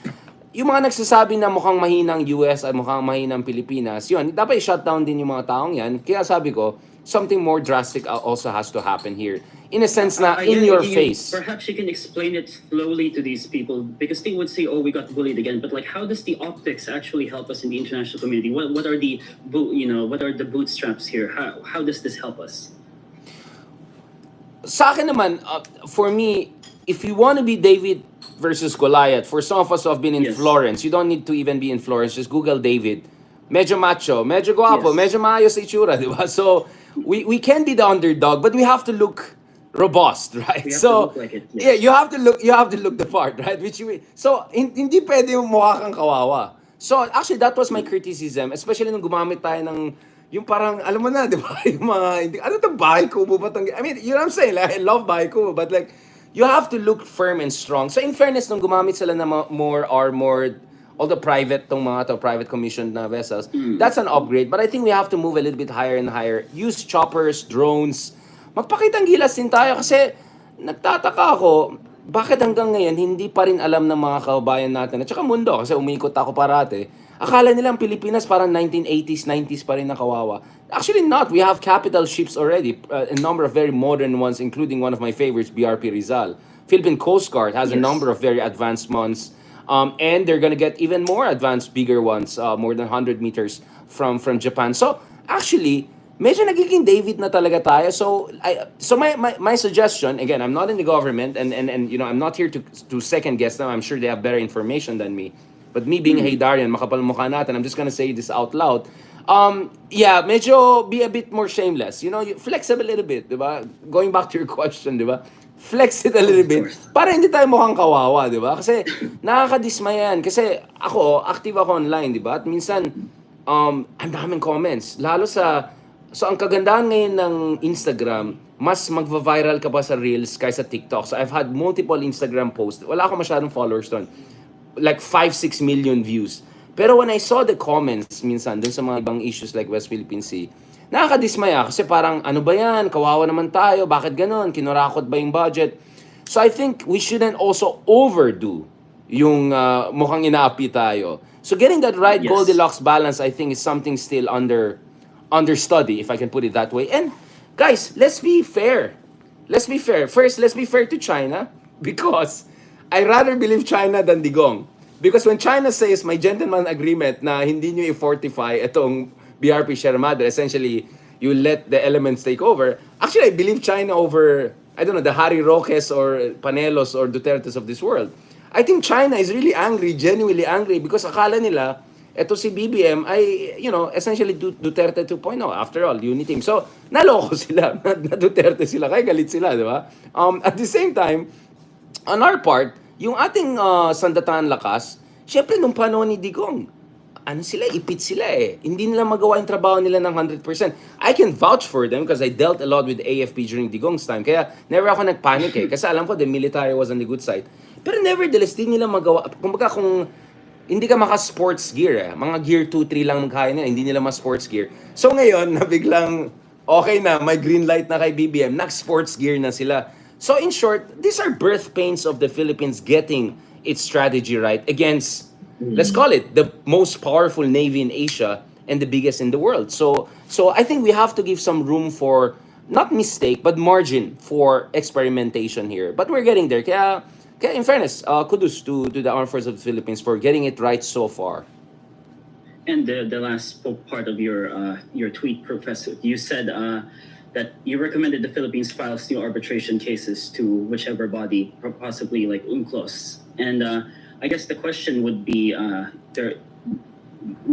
Yung mga nagsasabi na mukhang mahinang US at mukhang mahinang Pilipinas, yun, dapat i-shutdown din yung mga taong yan. Kaya sabi ko, something more drastic also has to happen here. In a sense na in your face. Perhaps you can explain it slowly to these people because they would say, "Oh, we got bullied again." But like, how does the optics actually help us in the international community? What are the bootstraps here? How does this help us? Sa akin naman, for me, if you want to be David versus Goliath, for some of us who have been in Yes. Florence, you don't need to even be in Florence. Just Google David. Medyo macho, medyo guwapo, Yes. medyo maayos sa itsura, di ba? So, we can be the underdog, but we have to look robust, right? We have So, to look like it, yes. yeah, you have to look the part, right? So, hindi pwede yung mukha kang kawawa. So, actually, that was my criticism, especially nung gumamit tayo ng yung parang, alam mo na, di ba? Yung mga, ano to, bahay kubo ba? I mean, you know what I'm saying? Like, I love bahay kubo, but like, you have to look firm and strong. So, in fairness, nung gumamit sila na more armored, all the private, private commissioned na vessels, that's an upgrade. But I think we have to move a little bit higher and higher. Use choppers, drones. Magpakitang gilas din tayo kasi nagtataka ako, bakit hanggang ngayon hindi pa rin alam ng mga kababayan natin at saka mundo kasi umikot ako parate. Akala nila ang Pilipinas parang 1980s, 90s pa rin na kawawa. Actually not. We have capital ships already. A number of very modern ones, including one of my favorites, BRP Rizal. Philippine Coast Guard has a Yes. number of very advanced ones. And they're gonna get even more advanced, bigger ones, more than 100 meters from Japan. So, actually, medyo nagiging David na talaga tayo. So, my suggestion, again, I'm not in the government, and I'm not here to second guess them. I'm sure they have better information than me. But me being Haydarian, makapal mukha natin, I'm just gonna say this out loud. Yeah, medyo be a bit more shameless. Flex a little bit, di ba? Going back to your question, di ba? Flex it a little bit para hindi tayo mukhang kawawa, di ba? Kasi nakakadismayan. Kasi active ako online, di ba? At minsan, ang daming comments. Lalo so ang kagandahan ngayon ng Instagram, mas magva-viral ka pa sa Reels kaysa TikTok. So I've had multiple Instagram posts. Wala ako masyadong followers doon. Like 5-6 million views. Pero when I saw the comments minsan dun sa mga ibang issues like West Philippine Sea, nakakadismaya kasi parang ano ba yan, kawawa naman tayo, bakit ganon, kinurakot ba yung budget? So I think we shouldn't also overdo yung mukhang inaapi tayo. So getting that right Yes. Goldilocks balance, I think, is something still under study, if I can put it that way. And guys, let's be fair. Let's be fair. First, let's be fair to China because I rather believe China than Digong. Because when China says may gentleman agreement na hindi nyo i-fortify itong BRP Sierra Madre, essentially, you let the elements take over. Actually, I believe China over, I don't know, the Harry Roques or Panelos or Dutertes of this world. I think China is really angry, genuinely angry, because akala nila, eto si BBM ay, essentially Duterte 2.0. After all, unity team. So, naloko sila. Na Duterte sila. Kaya galit sila, di ba? At the same time, on our part, yung ating sandataan lakas, syempre nung panahon ni Digong, ipit sila eh. Hindi nila magawa yung trabaho nila ng 100%. I can vouch for them because I dealt a lot with AFP during Digong's time. Kaya never ako nagpanic eh. Kasi alam ko the military was on the good side. Pero nevertheless, di nila magawa. Kumbaga kung hindi ka maka-sports gear eh. Mga gear 2, 3 lang magkaya nila. Hindi nila ma-sports gear. So ngayon, na biglang okay na, may green light na kay BBM, nag-sports gear na sila. So in short, these are birth pains of the Philippines getting its strategy right against, let's call it, the most powerful navy in Asia and the biggest in the world. So I think we have to give some room for, not mistake, but margin for experimentation here. But we're getting there. Kaya in fairness, kudos to the Armed Forces of the Philippines for getting it right so far. And the last part of your tweet, Professor, you said that you recommended the Philippines file new arbitration cases to whichever body, possibly like UNCLOS. And I guess the question would be,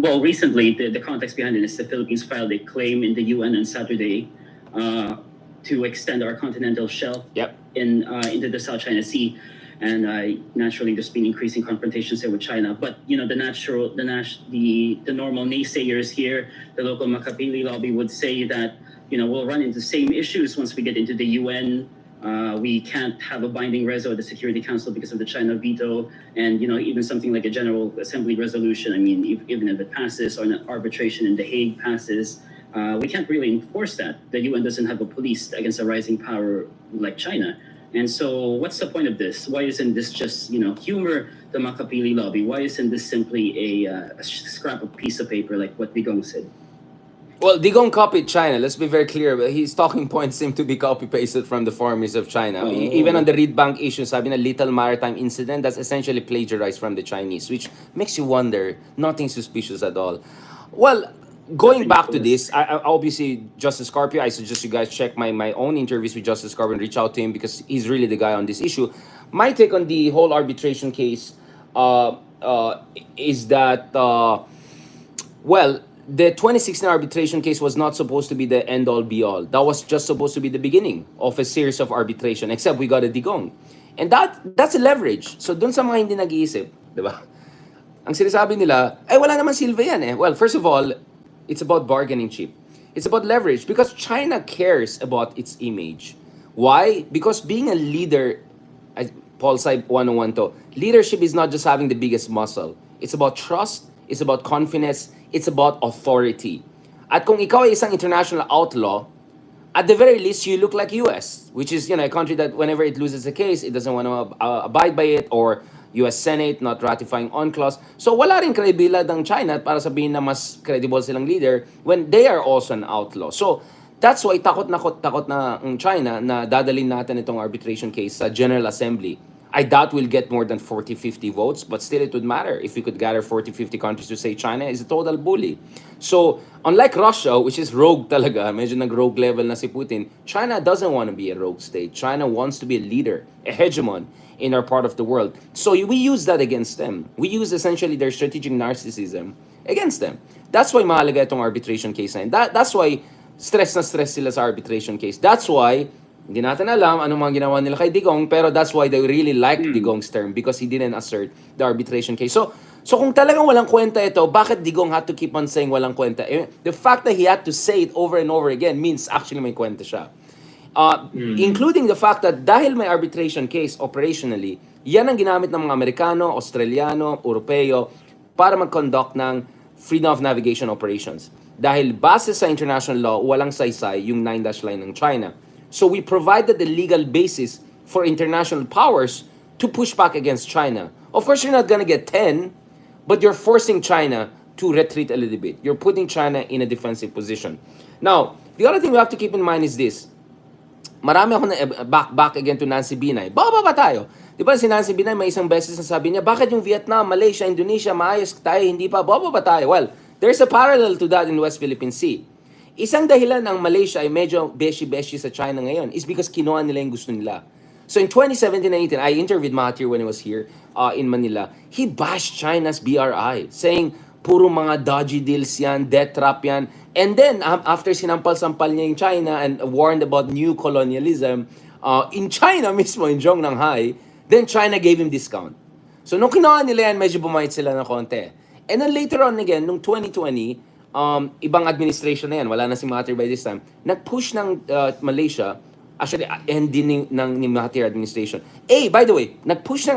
recently, the context behind it is the Philippines filed a claim in the UN on Saturday to extend our continental shelf Yep. into the South China Sea. And naturally, there's been increasing confrontations there with China. But the normal naysayers here, the local Makapili lobby would say that we'll run into the same issues once we get into the UN We can't have a binding reso at the Security Council because of the China veto, and even something like a General Assembly resolution. I mean, even if it passes or an arbitration in The Hague passes, we can't really enforce that. The UN doesn't have a police against a rising power like China. And so, what's the point of this? Why isn't this just humor the Makapili lobby? Why isn't this simply a scrap of piece of paper like what Digong said? Well, Digong copied China. Let's be very clear. But his talking points seem to be copy-pasted from the foreigners of China. Even on the Reed Bank issue, sabi na little maritime incident, that's essentially plagiarized from the Chinese, which makes you wonder, nothing suspicious at all. Well, going back to this, obviously, Justice Carpio, I suggest you guys check my own interviews with Justice Carpio and reach out to him because he's really the guy on this issue. My take on the whole arbitration case is that, well, the 2016 arbitration case was not supposed to be the end-all be-all. That was just supposed to be the beginning of a series of arbitration, except we got a Digong. And that's a leverage. So dun sa mga hindi nag-iisip, di ba? Ang sinasabi nila, wala naman silva yan eh. Well, first of all, it's about bargaining chip. It's about leverage because China cares about its image. Why? Because being a leader, Paul Saib 101 to, leadership is not just having the biggest muscle. It's about trust, it's about confidence, it's about authority. At kung ikaw ay isang international outlaw, at the very least, you look like US, which is a country that whenever it loses a case, it doesn't want to abide by it, or US Senate not ratifying UNCLOS. So wala rin kredibilidad ng China para sabihin na mas credible silang leader when they are also an outlaw. So that's why takot na ang China na dadalhin natin itong arbitration case sa General Assembly. I doubt we'll get more than 40-50 votes, but still it would matter if we could gather 40-50 countries to say China is a total bully. So, unlike Russia, which is rogue talaga, medyo nag-rogue level na si Putin, China doesn't want to be a rogue state. China wants to be a leader, a hegemon in our part of the world. So, we use that against them. We use essentially their strategic narcissism against them. That's why mahalaga itong arbitration case na yun. That's why stress na stress sila sa arbitration case. That's why hindi natin alam anong mga ginawa nila kay Digong, pero that's why they really like Digong's term because he didn't assert the arbitration case. So kung talagang walang kwenta ito, bakit Digong had to keep on saying walang kwenta? The fact that he had to say it over and over again means actually may kwenta siya. Including the fact that dahil may arbitration case operationally, yan ang ginamit ng mga Amerikano, Australiano, Europeo para mag-conduct ng freedom of navigation operations. Dahil base sa international law, walang saysay yung 9-dash line ng China. So we provided the legal basis for international powers to push back against China. Of course, you're not gonna get 10, but you're forcing China to retreat a little bit. You're putting China in a defensive position. Now, the other thing we have to keep in mind is this. Marami ako na back again to Nancy Binay. Baba ba tayo? Di ba si Nancy Binay may isang beses na sabi niya, bakit yung Vietnam, Malaysia, Indonesia, maayos tayo, hindi pa, baba ba tayo? Well, there's a parallel to that in West Philippine Sea. Isang dahilan ng Malaysia ay medyo beshi-beshi sa China ngayon is because kinuha nila yung gusto nila. So in 2017 and 18, I interviewed Mahathir when he was here in Manila. He bashed China's BRI, saying, puro mga dodgy deals yan, death trap yan. And then, after sinampal-sampal niya yung China and warned about new colonialism, in China mismo, in Zhongnanhai, then China gave him discount. So nung kinuha nila yan, medyo bumait sila ng konti. And then later on again, nung 2020, ibang administration na yan, wala na si Mahathir by this time, nag-push ng Malaysia, actually, ending ni Mahathir administration. By the way, nag-push ng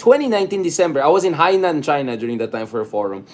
2019 December, I was in Hainan, China during that time for a forum.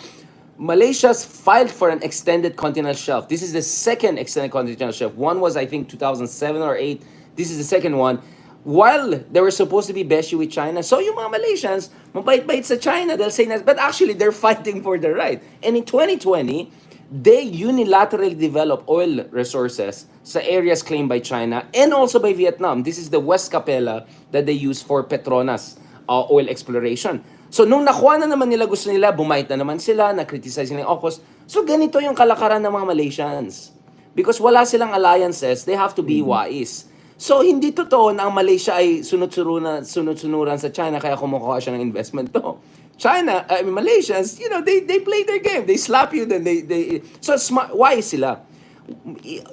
Malaysia's filed for an extended continental shelf. This is the second extended continental shelf. One was, I think, 2007 or 8. This is the second one. While they were supposed to be beshi with China, so yung mga Malaysians, mabait-bait sa China, they'll say that, but actually they're fighting for their right. And in 2020, they unilaterally developed oil resources sa areas claimed by China and also by Vietnam. This is the West Capella that they use for Petronas oil exploration. So nung nakuha na naman nila gusto nila, bumait na naman sila, na-criticize nila yung AUKUS. So ganito yung kalakaran ng mga Malaysians. Because wala silang alliances, they have to be wise. So, hindi totoo na ang Malaysia ay sunod-sunuran sa China kaya kumukuha siya ng investment to. China, Malaysians, they play their game. They slap you, then they so smart, wise sila.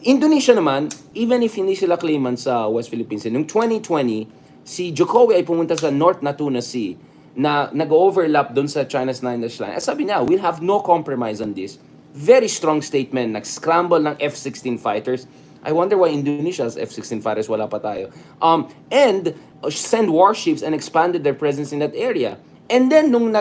Indonesia naman, even if hindi sila claimant sa West Philippine Sea, noong 2020, si Jokowi ay pumunta sa North Natuna Sea na nag-overlap doon sa China's 9-dash line. Sabi niya, we'll have no compromise on this. Very strong statement, nag-scramble ng F-16 fighters. I wonder why Indonesia's F-16 fighters wala pa tayo. And send warships and expanded their presence in that area. And then nung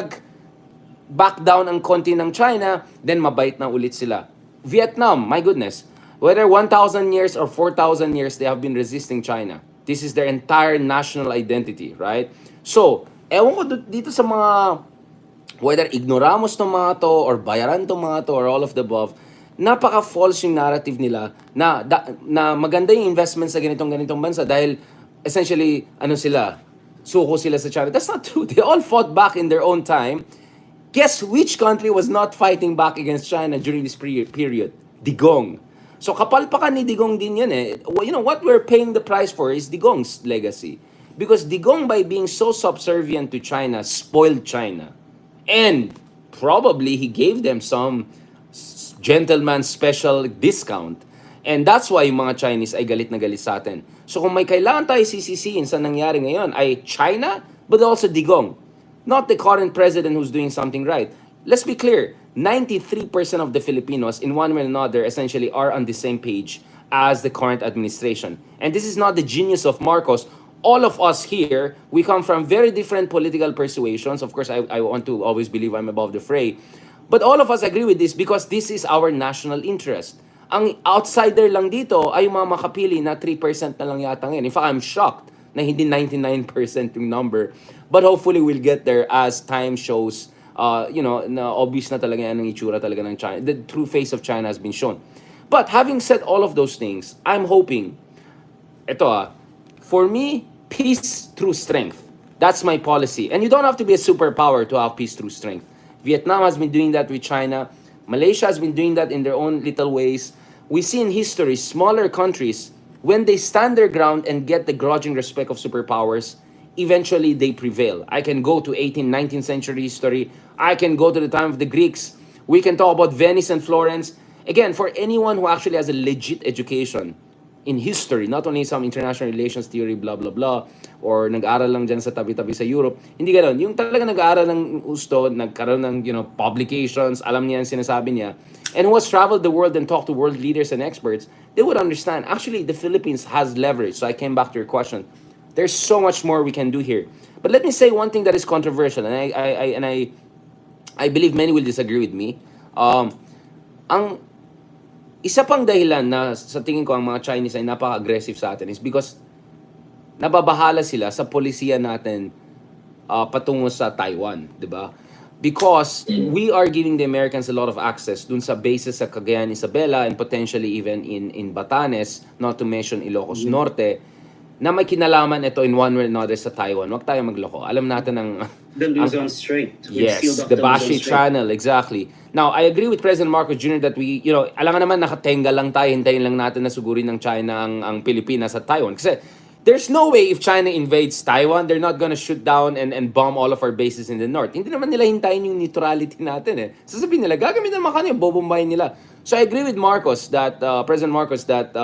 back down ang konti ng China, then mabait na ulit sila. Vietnam, my goodness, whether 1,000 years or 4,000 years, they have been resisting China. This is their entire national identity, right? So, ewan ko dito sa mga, whether ignoramos tong mga to, or bayaran tong mga to, or all of the above, napaka-false yung narrative nila na maganda yung investment sa ganitong bansa dahil essentially, ano sila, suko sila sa China. That's not true. They all fought back in their own time. Guess which country was not fighting back against China during this period? Digong. So kapalpakan ni Digong din yan eh. You know, what we're paying the price for is Digong's legacy. Because Digong, by being so subservient to China, spoiled China. And probably he gave them some gentleman special discount. And that's why yung mga Chinese ay galit na galit sa atin. So kung may kailangan tayo sisisiin sa nangyari ngayon ay China, but also Digong. Not the current president who's doing something right. Let's be clear, 93% of the Filipinos, in one way or another, essentially are on the same page as the current administration. And this is not the genius of Marcos. All of us here, we come from very different political persuasions. Of course, I want to always believe I'm above the fray. But all of us agree with this because this is our national interest. Ang outsider lang dito ay yung mga makapili na 3% na lang yata ngayon. In fact, I'm shocked na hindi 99% yung number. But hopefully we'll get there as time shows, you know, na obvious na talaga yan ang itsura talaga ng China. The true face of China has been shown. But having said all of those things, I'm hoping, for me, peace through strength. That's my policy. And you don't have to be a superpower to have peace through strength. Vietnam has been doing that with China. Malaysia has been doing that in their own little ways. We see in history, smaller countries, when they stand their ground and get the grudging respect of superpowers, eventually they prevail. I can go to 18th, 19th century history. I can go to the time of the Greeks. We can talk about Venice and Florence. Again, for anyone who actually has a legit education in history, not only some international relations theory, blah, blah, blah, or nag-aral lang dyan sa tabi-tabi sa Europe, hindi ganoon. Yung talaga nag-aral ng gusto, nagkaroon ng, you know, publications, alam niya ang sinasabi niya, and who has traveled the world and talked to world leaders and experts, they would understand. Actually, the Philippines has leverage. So I came back to your question. There's so much more we can do here. But let me say one thing that is controversial, and I believe many will disagree with me. Ang isa pang dahilan na sa tingin ko ang mga Chinese ay napaka-aggressive sa atin is because nababahala sila sa polisiya natin patungo sa Taiwan, di ba? Because we are giving the Americans a lot of access dun sa bases sa Cagayan, Isabela, and potentially even in Batanes, not to mention Ilocos Norte, na may kinalaman ito in one way or another sa Taiwan. Huwag tayo magloko. Alam natin ang... The Luzon Strait. We Yes, sealed off the Luzon Bashi Strait. Channel, exactly. Now, I agree with President Marcos Jr. that we, you know, alam nga naman nakatenga lang tayo, hintayin lang natin na sugurin ng China ang Pilipinas at Taiwan. Kasi there's no way if China invades Taiwan, they're not gonna shoot down and bomb all of our bases in the north. Hindi naman nila hintayin yung neutrality natin eh. Sasabihin nila, gagamitin naman kanyo, bobombayin nila. So I agree with Marcos that, President Marcos, that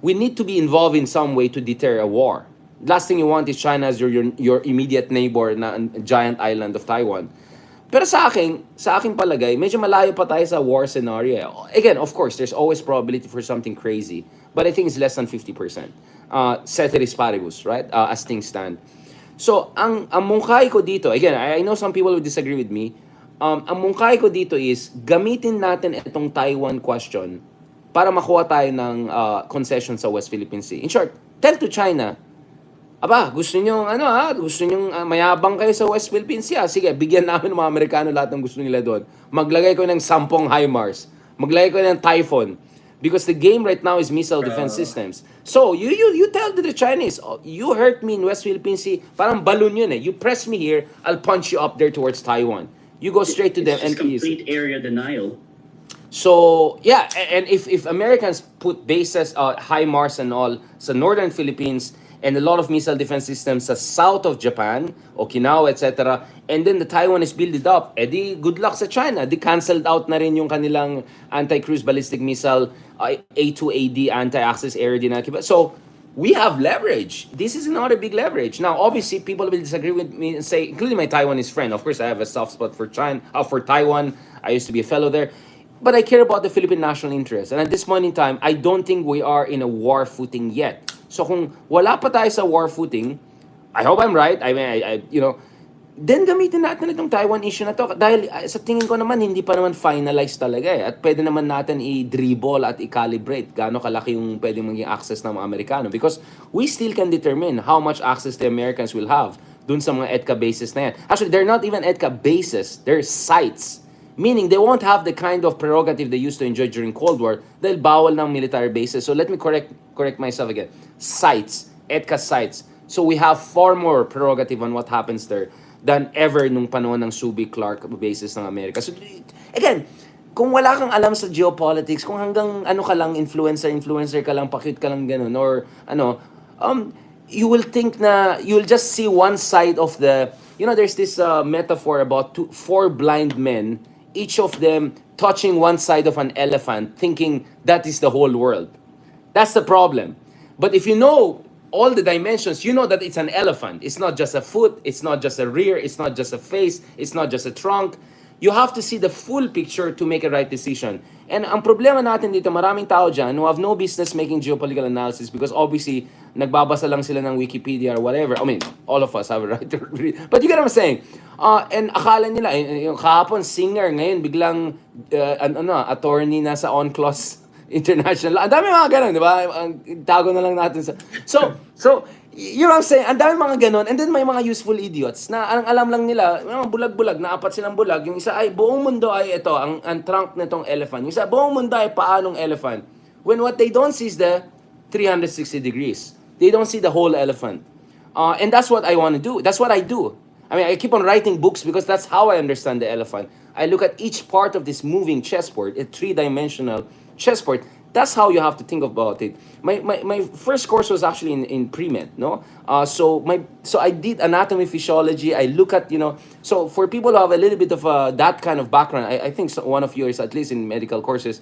we need to be involved in some way to deter a war. Last thing you want is China as your immediate neighbor na giant island of Taiwan. Pero sa aking palagay, medyo malayo pa tayo sa war scenario. Again, of course, there's always probability for something crazy, but I think it's less than 50%. Ceteris paribus, right? As things stand. So, ang mungkahi ko dito, again, I know some people will disagree with me. Ang mungkahi ko dito is, gamitin natin itong Taiwan question para makuha tayo ng concession sa West Philippine Sea. In short, tell to China, aba, gusto nyo, gusto nyo mayabang kayo sa West Philippine Sea. Sige, bigyan namin ng mga Amerikano lahat ng gusto nila doon. Maglagay ko ng 10 HIMARS. Maglagay ko ng Typhoon. Because the game right now is missile defense systems. So, you tell the Chinese, oh, you hurt me in West Philippine Sea, parang balloon yun eh. You press me here, I'll punch you up there towards Taiwan. You go straight to them and It's complete area denial. So, yeah, and if Americans put bases, HIMARS and all, sa northern Philippines, and a lot of missile defense systems sa south of Japan, Okinawa, etc. And then the Taiwan is built up. Di good luck sa China. Di canceled out na rin yung kanilang anti-cruise ballistic missile, A2AD, anti-access area denial. So, we have leverage. This is not a big leverage. Now, obviously, people will disagree with me and say, including my Taiwanese friend, of course, I have a soft spot for China, for Taiwan. I used to be a fellow there. but I care about the Philippine national interest. And at this point in time, I don't think we are in a war footing yet. So kung wala pa tayo sa war footing, I hope I'm right. I mean, then gamitin natin itong Taiwan issue na to. Dahil sa tingin ko naman, hindi pa naman finalized talaga eh. At pwede naman natin i-dribble at i-calibrate gaano kalaki yung pwedeng maging access ng mga Amerikano. Because we still can determine how much access the Americans will have dun sa mga EDCA bases na yan. Actually, they're not even EDCA bases. They're sites. Meaning, they won't have the kind of prerogative they used to enjoy during Cold War dahil bawal ng military bases. So let me correct myself again. Sites. EDCA sites. So we have far more prerogative on what happens there than ever nung panahon ng Subic Clark bases ng Amerika. So again, kung wala kang alam sa geopolitics, kung hanggang ano ka lang, influencer ka lang, pakit ka lang ganun, or you will think na, you'll just see one side of the, there's this metaphor about four blind men, each of them touching one side of an elephant, thinking that is the whole world. That's the problem. But if you know all the dimensions, you know that it's an elephant. It's not just a foot, it's not just a rear, it's not just a face, it's not just a trunk. You have to see the full picture to make a right decision. And ang problema natin dito, maraming tao dyan who have no business making geopolitical analysis because obviously, nagbabasa lang sila ng Wikipedia or whatever. I mean, all of us have a right to read. But you get what I'm saying? And akala nila, yung kahapon, singer, ngayon biglang, attorney na sa on-clause international. Ang dami mga ganun, di ba? Ang tago na lang natin sa... So, you know what I'm saying? Ang dami mga ganun. And then may mga useful idiots na ang alam lang nila, mga bulag-bulag, na apat silang bulag. Yung isa ay buong mundo ay ito, ang trunk nitong elephant. Yung isa, buong mundo ay paanong elephant. When what they don't see is the 360 degrees. They don't see the whole elephant. And that's what I want to do. That's what I do. I mean, I keep on writing books because that's how I understand the elephant. I look at each part of this moving chessboard, a three-dimensional chessboard. That's how you have to think about it. My first course was actually in pre-med, no? So I did anatomy, physiology. I look at, so for people who have a little bit of that kind of background, I think one of you is at least in medical courses,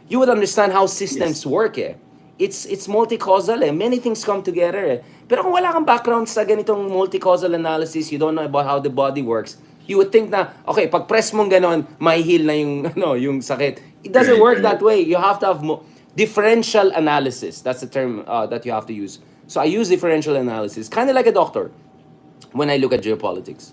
you would understand how systems work eh. It's multi-causal eh. Many things come together eh. Pero kung wala kang background sa ganitong multi-causal analysis, you don't know about how the body works, you would think na, okay, pag press mong ganon, may heal na yung, yung sakit. It doesn't work that way. You have to have differential analysis. That's the term that you have to use. So I use differential analysis, kind of like a doctor, when I look at geopolitics.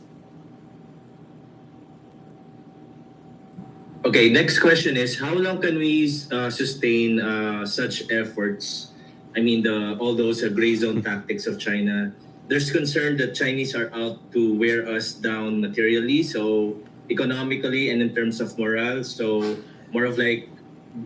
Okay, next question is, how long can we sustain such efforts? I mean, all those gray zone tactics of China. There's concern that Chinese are out to wear us down materially, so economically and in terms of morale. So more of like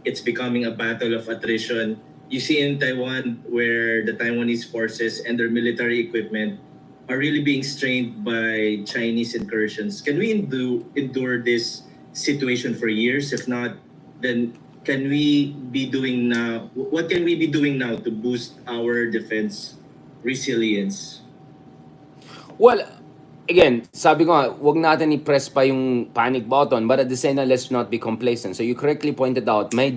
it's becoming a battle of attrition. You see in Taiwan where the Taiwanese forces and their military equipment are really being strained by Chinese incursions. Can we endure this situation for years? If not, then can we be doing now? What can we be doing now to boost our defense resilience? Well, again, sabi ko nga, wag natin i-press pa yung panic button, but at the same time, let's not be complacent. So you correctly pointed out, may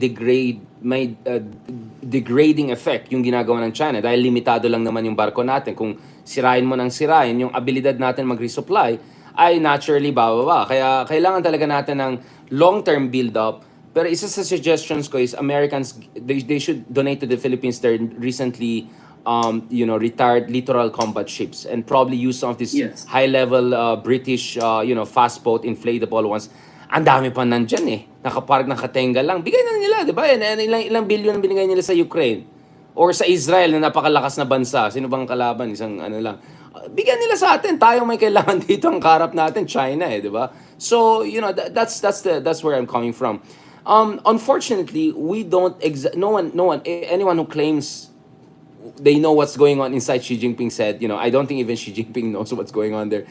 degrading effect yung ginagawa ng China dahil limitado lang naman yung barko natin. Kung sirain mo ng sirain, yung abilidad natin mag-resupply ay naturally bababa. Kaya kailangan talaga natin ng long-term build-up. Pero isa sa suggestions ko is Americans, they should donate to the Philippines their recently retired littoral combat ships and probably use some of these high-level British, fast boat, inflatable ones. Ang dami pa nandyan eh. Nakapark, nakatenga lang. Bigay na nila, di ba? Ilang billion ang binigay nila sa Ukraine. Or sa Israel na napakalakas na bansa. Sino bang kalaban? Isang lang. Bigyan nila sa atin. Tayo may kailangan dito. Ang karap natin, China eh, di ba? So, that's where I'm coming from. Unfortunately, we don't, anyone who claims they know what's going on inside Xi Jinping's head. I don't think even Xi Jinping knows what's going on there.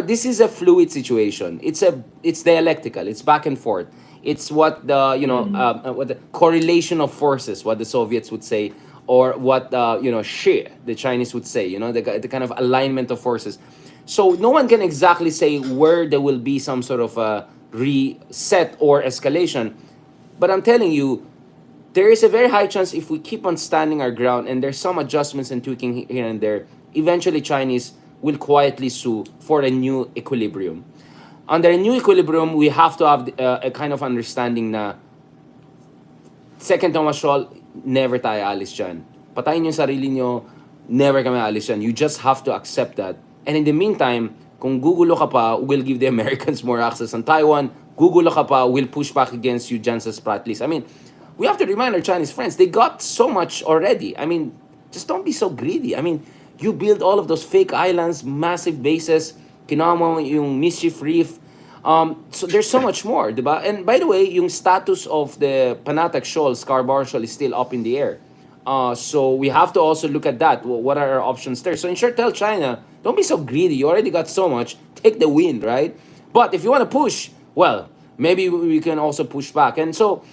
This is a fluid situation. It's dialectical. It's back and forth. It's what what the correlation of forces, what the Soviets would say, or what Xi, the Chinese would say. The kind of alignment of forces. So no one can exactly say where there will be some sort of a reset or escalation. But I'm telling you, there is a very high chance if we keep on standing our ground and there's some adjustments and tweaking here and there, eventually Chinese will quietly sue for a new equilibrium. under a new equilibrium, we have to have a kind of understanding na second Thomas Scholl, never tayo alis dyan. Patayin yung sarili nyo, never kami alis dyan. You just have to accept that. And in the meantime, kung gugulo ka pa, we'll give the Americans more access on Taiwan. Gugulo ka pa, we'll push back against you dyan sa Sprat list. I mean, we have to remind our Chinese friends, they got so much already. I mean, just don't be so greedy. I mean, you build all of those fake islands, massive bases, kinuha mo yung Mischief Reef. So there's so much more, diba? And by the way, yung status of the Panatak Shoal, Scarborough Shoal, is still up in the air. So we have to also look at that. What are our options there? So in short, tell China, don't be so greedy. You already got so much. Take the win, right? But if you want to push, well, maybe we can also push back. And so,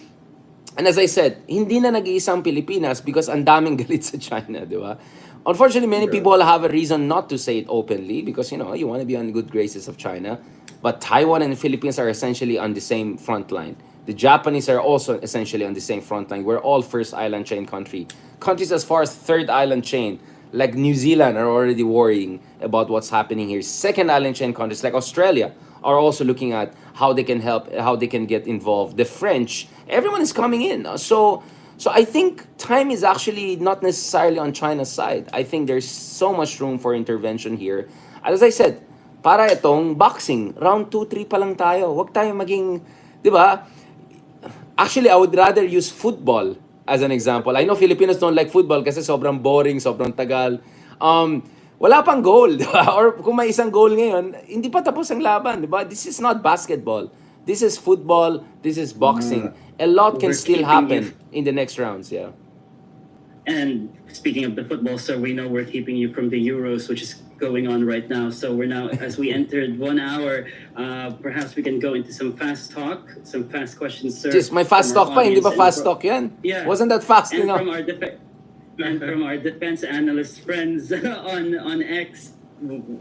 and as I said, hindi na nag-iisang Pilipinas because ang daming galit sa China, di ba? Unfortunately, many people have a reason not to say it openly because, you know, you want to be on good graces of China. But Taiwan and the Philippines are essentially on the same front line. The Japanese are also essentially on the same front line. We're all first island chain country. Countries as far as third island chain, like New Zealand, are already worrying about what's happening here. Second island chain countries like Australia are also looking at how they can help, how they can get involved. The French, everyone is coming in. So I think time is actually not necessarily on China's side. I think there's so much room for intervention here. As I said, para itong boxing, round 2, 3 pa lang tayo. Huwag tayo maging, di ba? Actually, I would rather use football as an example. I know Filipinos don't like football kasi sobrang boring, sobrang tagal. Wala pang goal, di ba? Or kung may isang goal ngayon, hindi pa tapos ang laban, di ba? This is not basketball. This is football. This is boxing. A lot can We're still keeping happen you- in the next rounds, yeah. And speaking of the football, so we know we're keeping you from the Euros, which is going on right now. So we're now, as we entered 1 hour, perhaps we can go into some fast talk, some fast questions, sir. Just may fast from our talk pa, hindi ba audience fast and talk yan? Yeah. Wasn't that fast and enough? from our defense analyst friends on X,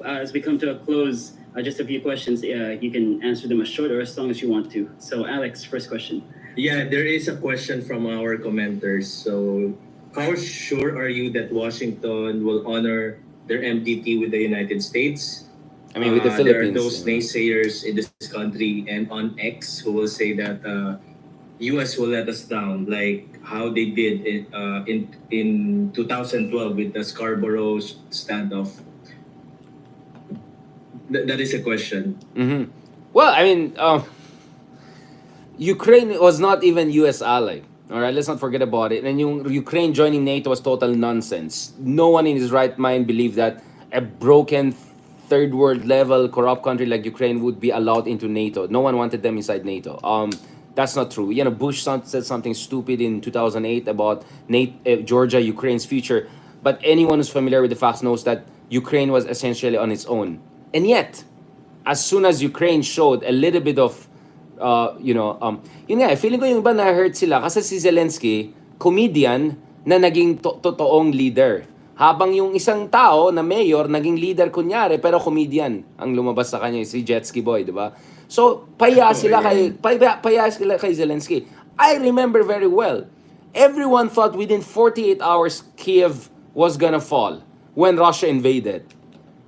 as we come to a close, just a few questions. You can answer them as short or as long as you want to. So, Alex, first question. Yeah, there is a question from our commenters. So, how sure are you that Washington will honor their MTT with the United States? I mean, with the There are Philippines. those naysayers in this country and on X who will say that U.S. will let us down, like how they did in 2012 with the Scarborough standoff. That is a question. Mm-hmm. Well, I mean, Ukraine was not even U.S. ally. All right, let's not forget about it. And yung Ukraine joining NATO was total nonsense. No one in his right mind believed that a broken third world level corrupt country like Ukraine would be allowed into NATO. No one wanted them inside NATO. That's not true. You know, Bush said something stupid in 2008 about Georgia, Ukraine's future. But anyone who's familiar with the facts knows that Ukraine was essentially on its own. And yet, as soon as Ukraine showed a little bit of, yun nga, feeling ko yung iba na-hurt sila kasi si Zelensky, comedian na naging totoong leader. Habang yung isang tao na mayor, naging leader kunyari, pero comedian ang lumabas sa kanya, si Jetski Boy, di ba? So, paya sila kay Zelensky. I remember very well. Everyone thought within 48 hours, Kiev was gonna fall when Russia invaded.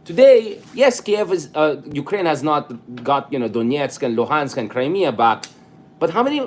Today, yes, Ukraine has not got, Donetsk and Luhansk and Crimea back. But how many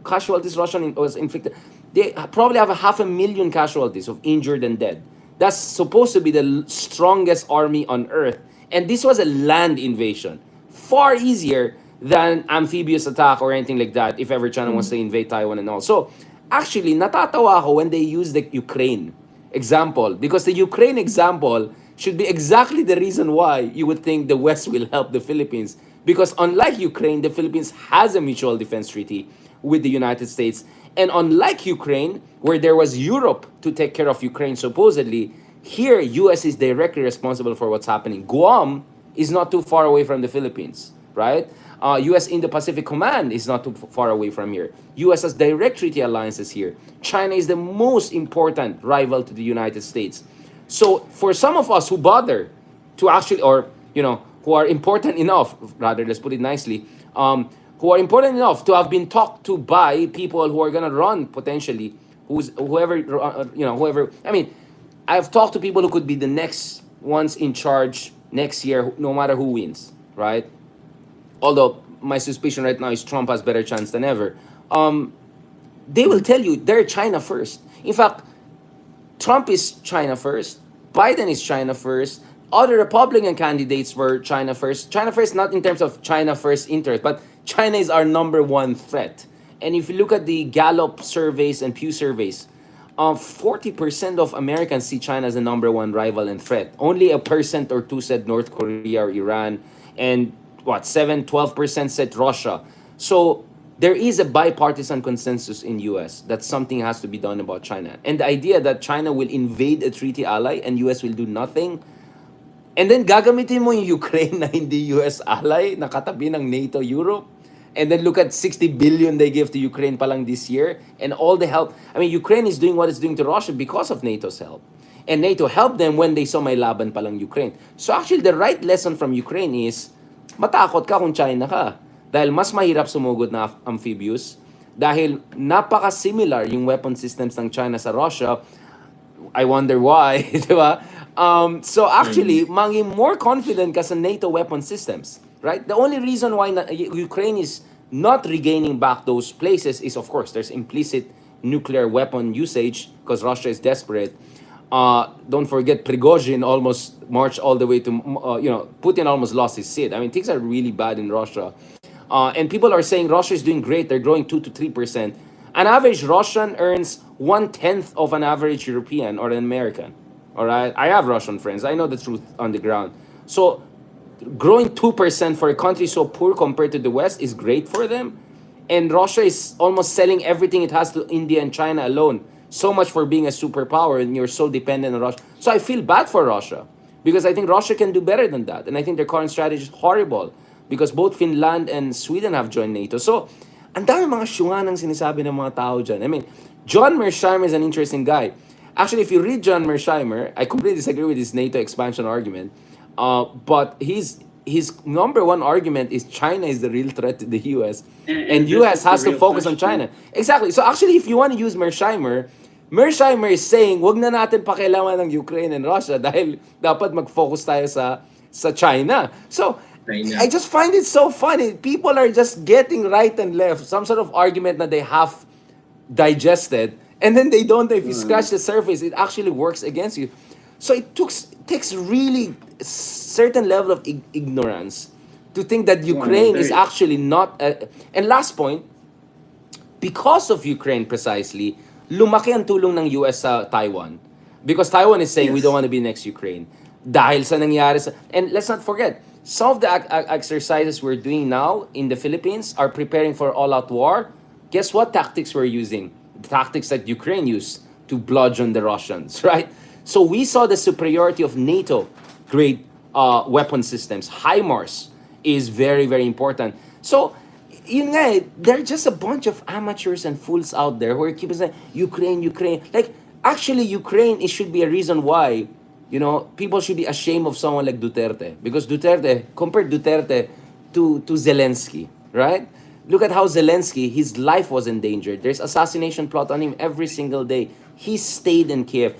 casualties Russian was inflicted? They probably have 500,000 casualties of injured and dead. That's supposed to be the strongest army on earth. And this was a land invasion. Far easier than amphibious attack or anything like that if ever China wants to invade Taiwan and all. So, actually, natatawa ako when they use the Ukraine example. Because the Ukraine example should be exactly the reason why you would think the West will help the Philippines. Because unlike Ukraine, the Philippines has a mutual defense treaty with the United States. And unlike Ukraine, where there was Europe to take care of Ukraine supposedly, here US is directly responsible for what's happening. Guam is not too far away from the Philippines, right? US Indo-Pacific Command is not too far away from here. US has direct treaty alliances here. China is the most important rival to the United States. So for some of us who bother to actually, or, who are important enough, rather, let's put it nicely, who are important enough to have been talked to by people who are going to run potentially, whoever. I mean, I've talked to people who could be the next ones in charge next year, no matter who wins, right? although my suspicion right now is Trump has better chance than ever. They will tell you they're China first. In fact, Trump is China first. Biden is China first. Other Republican candidates were China first. China first, not in terms of China first interest, but China is our number one threat. And if you look at the Gallup surveys and Pew surveys, 40% of Americans see China as the number one rival and threat. Only a percent or two said North Korea or Iran. And what, 12% said Russia. So there is a bipartisan consensus in US that something has to be done about China. And the idea that China will invade a treaty ally and US will do nothing, and then gagamitin mo yung Ukraine na hindi US ally, nakatabi ng NATO, Europe, and then look at 60 billion they give to Ukraine palang this year, and all the help. I mean, Ukraine is doing what it's doing to Russia because of NATO's help. And NATO helped them when they saw may laban palang Ukraine. So actually, the right lesson from Ukraine is, matakot ka kung China ka. Dahil mas mahirap sumugod na amphibious. Dahil napaka-similar yung weapon systems ng China sa Russia. I wonder why, di ba? So actually, maging more confident ka sa NATO weapon systems, right? The only reason why Ukraine is not regaining back those places is, of course, there's implicit nuclear weapon usage because Russia is desperate. Don't forget, Prigozhin almost marched all the way to, Putin almost lost his seat. I mean, things are really bad in Russia. And people are saying Russia is doing great. They're growing 2 to 3%. An average Russian earns 1/10 of an average European or an American. All right, I have Russian friends. I know the truth on the ground. So, growing 2% for a country so poor compared to the West is great for them. And Russia is almost selling everything it has to India and China alone. So much for being a superpower, and you're so dependent on Russia. So I feel bad for Russia because I think Russia can do better than that. And I think their current strategy is horrible because both Finland and Sweden have joined NATO. So, ang dami mga syungan ang sinasabi ng mga tao dyan. I mean, John Mearsheimer is an interesting guy. Actually, if you read John Mearsheimer, I completely disagree with his NATO expansion argument. But his number one argument is China is the real threat to the US. And this US is the has to real focus on question. China. Exactly. So actually, if you want to use Mearsheimer, Mearsheimer is saying, wag na natin pakialaman ng Ukraine and Russia dahil dapat mag-focus tayo sa China. So, China. I just find it so funny. People are just getting right and left, some sort of argument that they have digested, and then they don't. If you scratch the surface, it actually works against you. So it takes really certain level of ignorance to think that Ukraine is actually not. And last point, because of Ukraine precisely, lumaki ang tulong ng US sa Taiwan. Because Taiwan is saying we don't want to be next Ukraine. Dahil sa nangyari sa... And let's not forget, some of the exercises we're doing now in the Philippines are preparing for all-out war. Guess what tactics we're using? The tactics that Ukraine used to bludgeon the Russians, right? So we saw the superiority of NATO-grade weapon systems. HIMARS is very, very important. So, yun nga eh, they're just a bunch of amateurs and fools out there who are keeping saying, Ukraine, Ukraine. Like, actually, Ukraine, it should be a reason why, people should be ashamed of someone like Duterte. Because compare Duterte to Zelensky, right? Look at how Zelensky, his life was endangered. There's assassination plot on him every single day. He stayed in Kiev.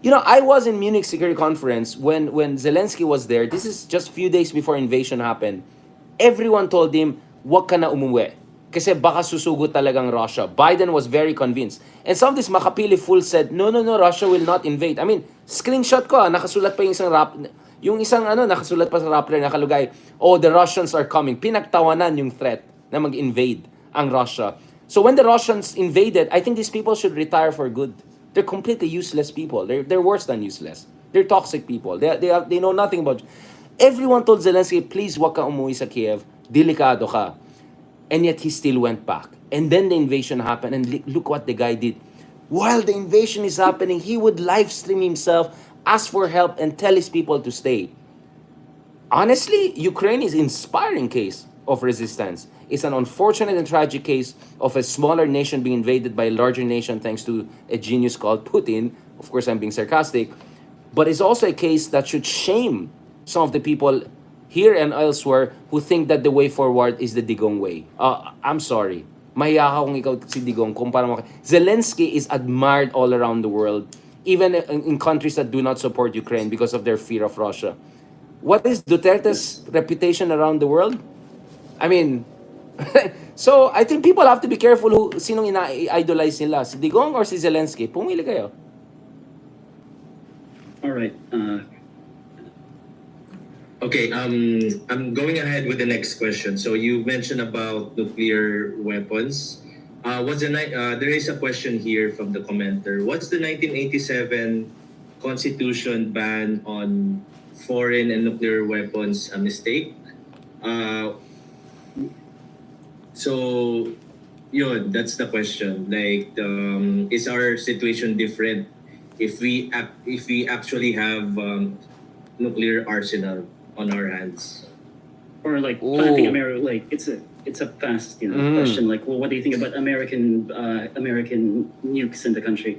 I was in Munich Security Conference when Zelensky was there. This is just a few days before invasion happened. Everyone told him, wag ka na umuwi. Kasi baka susugot talagang Russia. Biden was very convinced. And some of these makapili fools said, no, Russia will not invade. I mean, screenshot ko, nakasulat pa yung isang nakasulat pa sa Rappler, nakalugay, the Russians are coming. Pinagtawanan yung threat na mag-invade ang Russia. So when the Russians invaded, I think these people should retire for good. They're completely useless people. They're worse than useless. They're toxic people. They know nothing about... Everyone told Zelensky, please wag ka umuwi sa Kiev. Delikado ka. And yet he still went back. And then the invasion happened, and look what the guy did. While the invasion is happening, he would live stream himself, ask for help, and tell his people to stay. Honestly, Ukraine is an inspiring case of resistance. It's an unfortunate and tragic case of a smaller nation being invaded by a larger nation thanks to a genius called Putin. Of course, I'm being sarcastic. But it's also a case that should shame some of the people here and elsewhere who think that the way forward is the Digong way. I'm sorry. Mahiya ka kung ikaw si Digong. Zelensky is admired all around the world, even in countries that do not support Ukraine because of their fear of Russia. What is Duterte's reputation around the world? I mean, so I think people have to be careful who sinong ina-idolize nila, si Digong or si Zelensky. Pumili kayo. All right. Okay, I'm going ahead with the next question. So you mentioned about nuclear weapons. There is a question here from the commenter. What's the 1987 Constitution ban on foreign and nuclear weapons a mistake? So, yun, that's the question. Like, is our situation different if we actually have nuclear arsenal on our hands? Or like planting Ooh. America, like it's a fast Mm. question. Like, well, what do you think about American nukes in the country?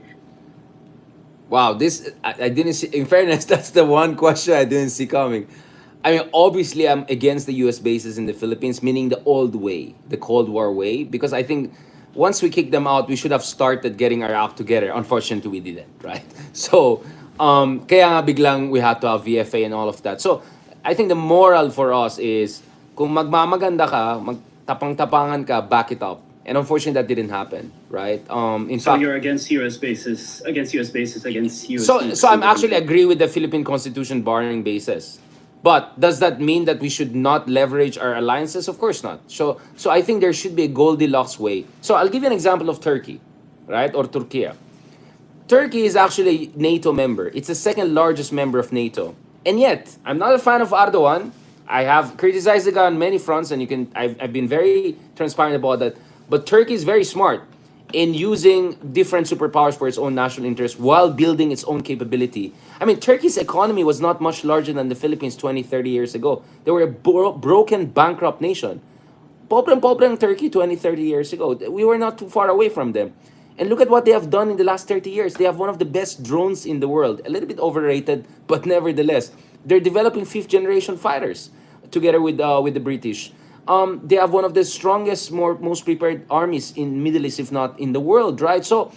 Wow, this I didn't see. In fairness, that's the one question I didn't see coming. I mean, obviously, I'm against the U.S. bases in the Philippines, meaning the old way, the Cold War way, because I think once we kick them out, we should have started getting our act together. Unfortunately, we didn't, right? So, kaya nga biglang we had to have VFA and all of that. So, I think the moral for us is, kung magmamaganda ka, magtapang-tapangan ka, back it up. And unfortunately, that didn't happen, right? In So fact, you're against U.S. bases, against U.S. bases, against U.S. so nukes so in I'm the actually country. agree with the Philippine Constitution barring bases. But does that mean that we should not leverage our alliances? Of course not. So I think there should be a Goldilocks way. So I'll give you an example of Turkey, right? Or Turkey. Turkey is actually a NATO member. It's the second largest member of NATO. And yet, I'm not a fan of Erdogan. I have criticized the guy on many fronts, and I've been very transparent about that. But Turkey is very smart in using different superpowers for its own national interest while building its own capability. I mean, Turkey's economy was not much larger than the Philippines 20, 30 years ago. They were a broken, bankrupt nation. Pobrang Turkey 20, 30 years ago. We were not too far away from them. And look at what they have done in the last 30 years. They have one of the best drones in the world. A little bit overrated, but nevertheless. They're developing fifth generation fighters together with the British. They have one of the strongest, most prepared armies in Middle East, if not in the world, right? So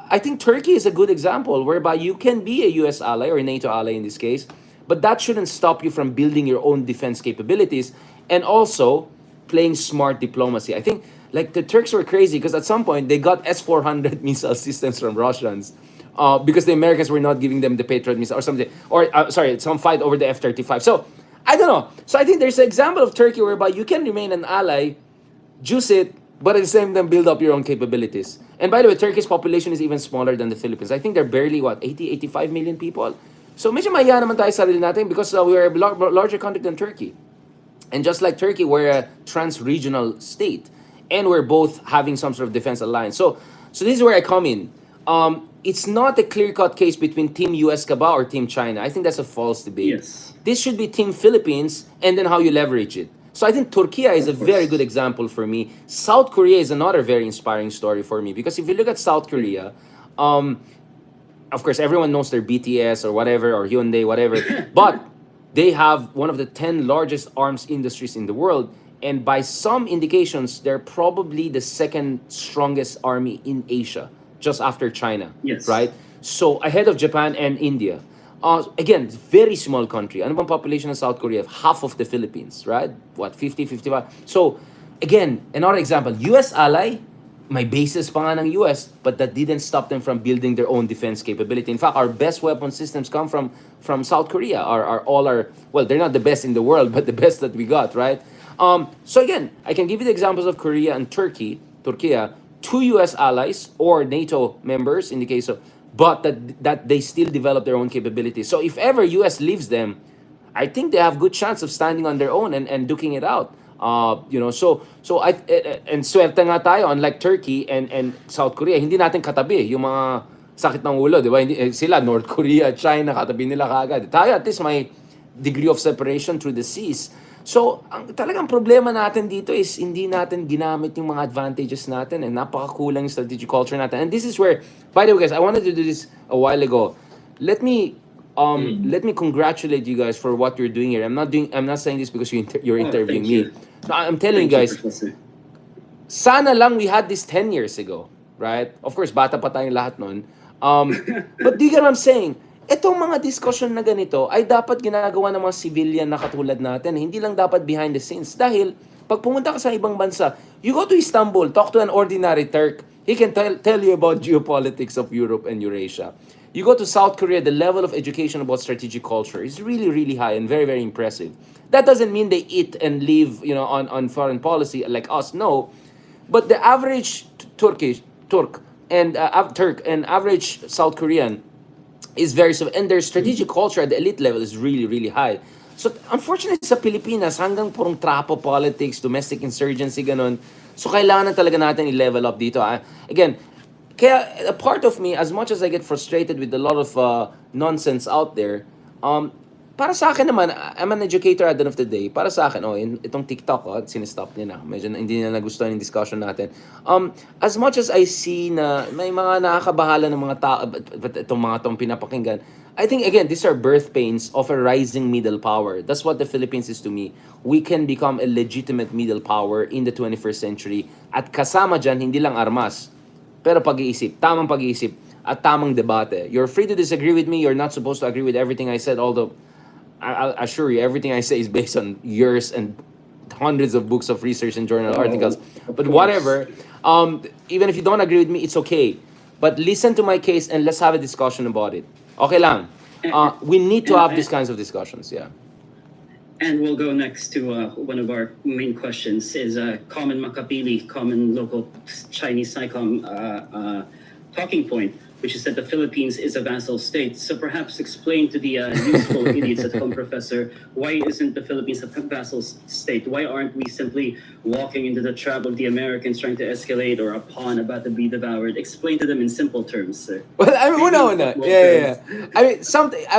I think Turkey is a good example whereby you can be a US ally or a NATO ally in this case, but that shouldn't stop you from building your own defense capabilities and also playing smart diplomacy. I think like the Turks were crazy because at some point they got S-400 missile systems from Russians because the Americans were not giving them the Patriot missile or something, or sorry, some fight over the F-35. So I don't know. So I think there's an example of Turkey whereby you can remain an ally, juice it, but at the same time build up your own capabilities. And by the way, Turkey's population is even smaller than the Philippines. I think they're barely, what, 80, 85 million people? So medyo maya naman tayo sa sarili natin because we are a larger country than Turkey. And just like Turkey, we're a trans-regional state. And we're both having some sort of defense alliance. So this is where I come in. It's not a clear-cut case between Team US Kaba or Team China. I think that's a false debate. Yes. This should be Team Philippines and then how you leverage it. So I think Turkey is a Of very course. good example for me. South Korea is another very inspiring story for me because if you look at South Korea, of course everyone knows their BTS or whatever or Hyundai, whatever, but they have one of the 10 largest arms industries in the world. And by some indications, they're probably the second strongest army in Asia, just after China. Yes. Right? So ahead of Japan and India. Again, it's a very small country. Ano bang population of South Korea? Half of the Philippines, right? What, 50, 55? So, again, another example. US ally, may bases pa nga ng US, but that didn't stop them from building their own defense capability. In fact, our best weapon systems come from South Korea. Well, they're not the best in the world, but the best that we got, right? So again, I can give you the examples of Korea and Turkey, two US allies or NATO members in the case of, but that they still develop their own capabilities. So if ever US leaves them, I think they have good chance of standing on their own and duking it out. And swerte nga tayo unlike Turkey and South Korea, hindi natin katabi yung mga sakit ng ulo, di ba? Sila North Korea, China, katabi nila kaagad. Tayo at least may degree of separation through the seas. So, talagang problema natin dito is hindi natin ginamit yung mga advantages natin and napakakulang yung strategic culture natin. And this is where, by the way guys, I wanted to do this a while ago. Let me congratulate you guys for what you're doing here. I'm not saying this because you're interviewing thank me. you. No, I'm telling you guys, Professor. sana lang we had this 10 years ago, right? Of course, bata pa tayong lahat nun. But do you get what I'm saying? Itong mga discussion na ganito ay dapat ginagawa ng mga civilian na katulad natin. Hindi lang dapat behind the scenes. Dahil pag pumunta ka sa ibang bansa, you go to Istanbul, talk to an ordinary Turk, he can tell you about geopolitics of Europe and Eurasia. You go to South Korea, the level of education about strategic culture is really, really high and very, very impressive. That doesn't mean they eat and live, on foreign policy like us. No, but the average Turk and average South Korean is very and their strategic culture at the elite level is really, really high. So unfortunately sa Pilipinas, hanggang purong trapo politics, domestic insurgency, ganun. So kailangan talaga natin i-level up dito. Again, kaya a part of me, as much as I get frustrated with a lot of nonsense out there, para sa akin naman, I'm an educator at the end of the day. Para sa akin, itong TikTok, sinistop niya na. Medyo hindi na nagustuhan yung discussion natin. As much as I see na may mga nakakabahala ng mga tao, but itong pinapakinggan, I think, again, these are birth pains of a rising middle power. That's what the Philippines is to me. We can become a legitimate middle power in the 21st century. At kasama dyan, hindi lang armas, pero pag-iisip, tamang pag-iisip, at tamang debate. You're free to disagree with me. You're not supposed to agree with everything I said, although I'll assure you, everything I say is based on years and hundreds of books of research and journal articles. But whatever, even if you don't agree with me, it's okay. But listen to my case and let's have a discussion about it. Okay lang. We need to have these kinds of discussions, yeah. And we'll go next to one of our main questions is common Makapili, common local Chinese SICOM talking point, which is that the Philippines is a vassal state. So perhaps explain to the useful idiots at home, Professor, why isn't the Philippines a vassal state? Why aren't we simply walking into the trap of the Americans trying to escalate, or a pawn about to be devoured? Explain to them in simple terms, sir. Well, I mean, Maybe yeah. I mean,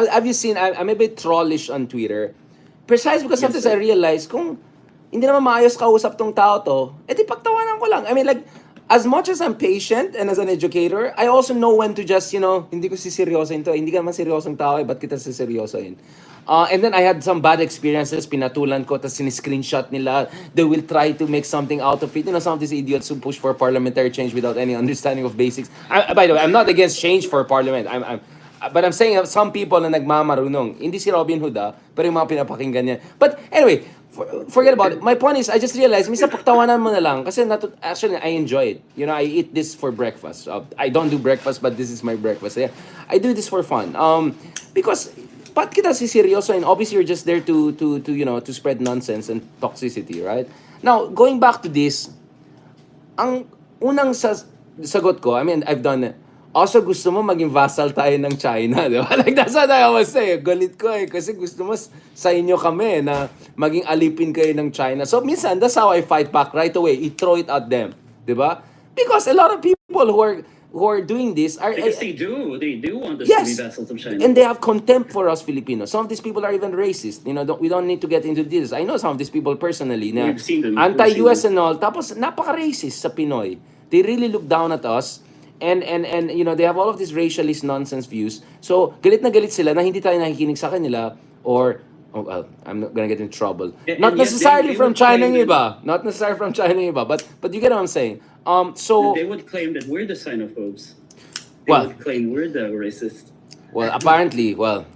have you seen, I'm a bit trollish on Twitter. Precisely because sometimes I realize, kung hindi naman maayos kausap tong tao to, edi pagtawanan ko lang. I mean, like, as much as I'm patient and as an educator, I also know when to just, hindi ko siseryosoin to. Hindi ka naman seryosong tao, ba't kita siseryosoin? And then I had some bad experiences, pinatulan ko, tapos siniscreenshot nila. They will try to make something out of it. Some of these idiots who push for parliamentary change without any understanding of basics. By the way, I'm not against change for parliament. But I'm saying some people na nagmamarunong. Hindi si Robin Hood, pero yung mga pinapakinggan niya. But anyway, forget about it. My point is, I just realized, misa pagtawanan mo na lang. Kasi actually, I enjoy it. I eat this for breakfast. I don't do breakfast, but this is my breakfast. Yeah. I do this for fun. Because, ba't kita siseryoso? And obviously, you're just there to spread nonsense and toxicity, right? Now, going back to this, ang unang sagot ko, I mean, I've done it. Also, gusto mo maging vassal tayo ng China, di ba? Like, that's what I always say. Galit ko kasi gusto mo sa inyo kami na maging alipin kayo ng China. So, minsan, that's how I fight back right away. I throw it at them, di ba? Because a lot of people who are doing this are... Because they do want us to be vassals of China. And they have contempt for us Filipinos. Some of these people are even racist. We don't need to get into this. I know some of these people personally na We've seen them. anti-US and all. Tapos, napaka-racist sa Pinoy. They really look down at us. And they have all of these racialist nonsense views. So, galit na galit sila na hindi tayo nakikinig sa kanila, or I'm not gonna get in trouble. Not necessarily from China yung iba. Not necessarily from China yung iba. But you get what I'm saying. So they would claim that we're the xenophobes. They Well- would claim we're the racist.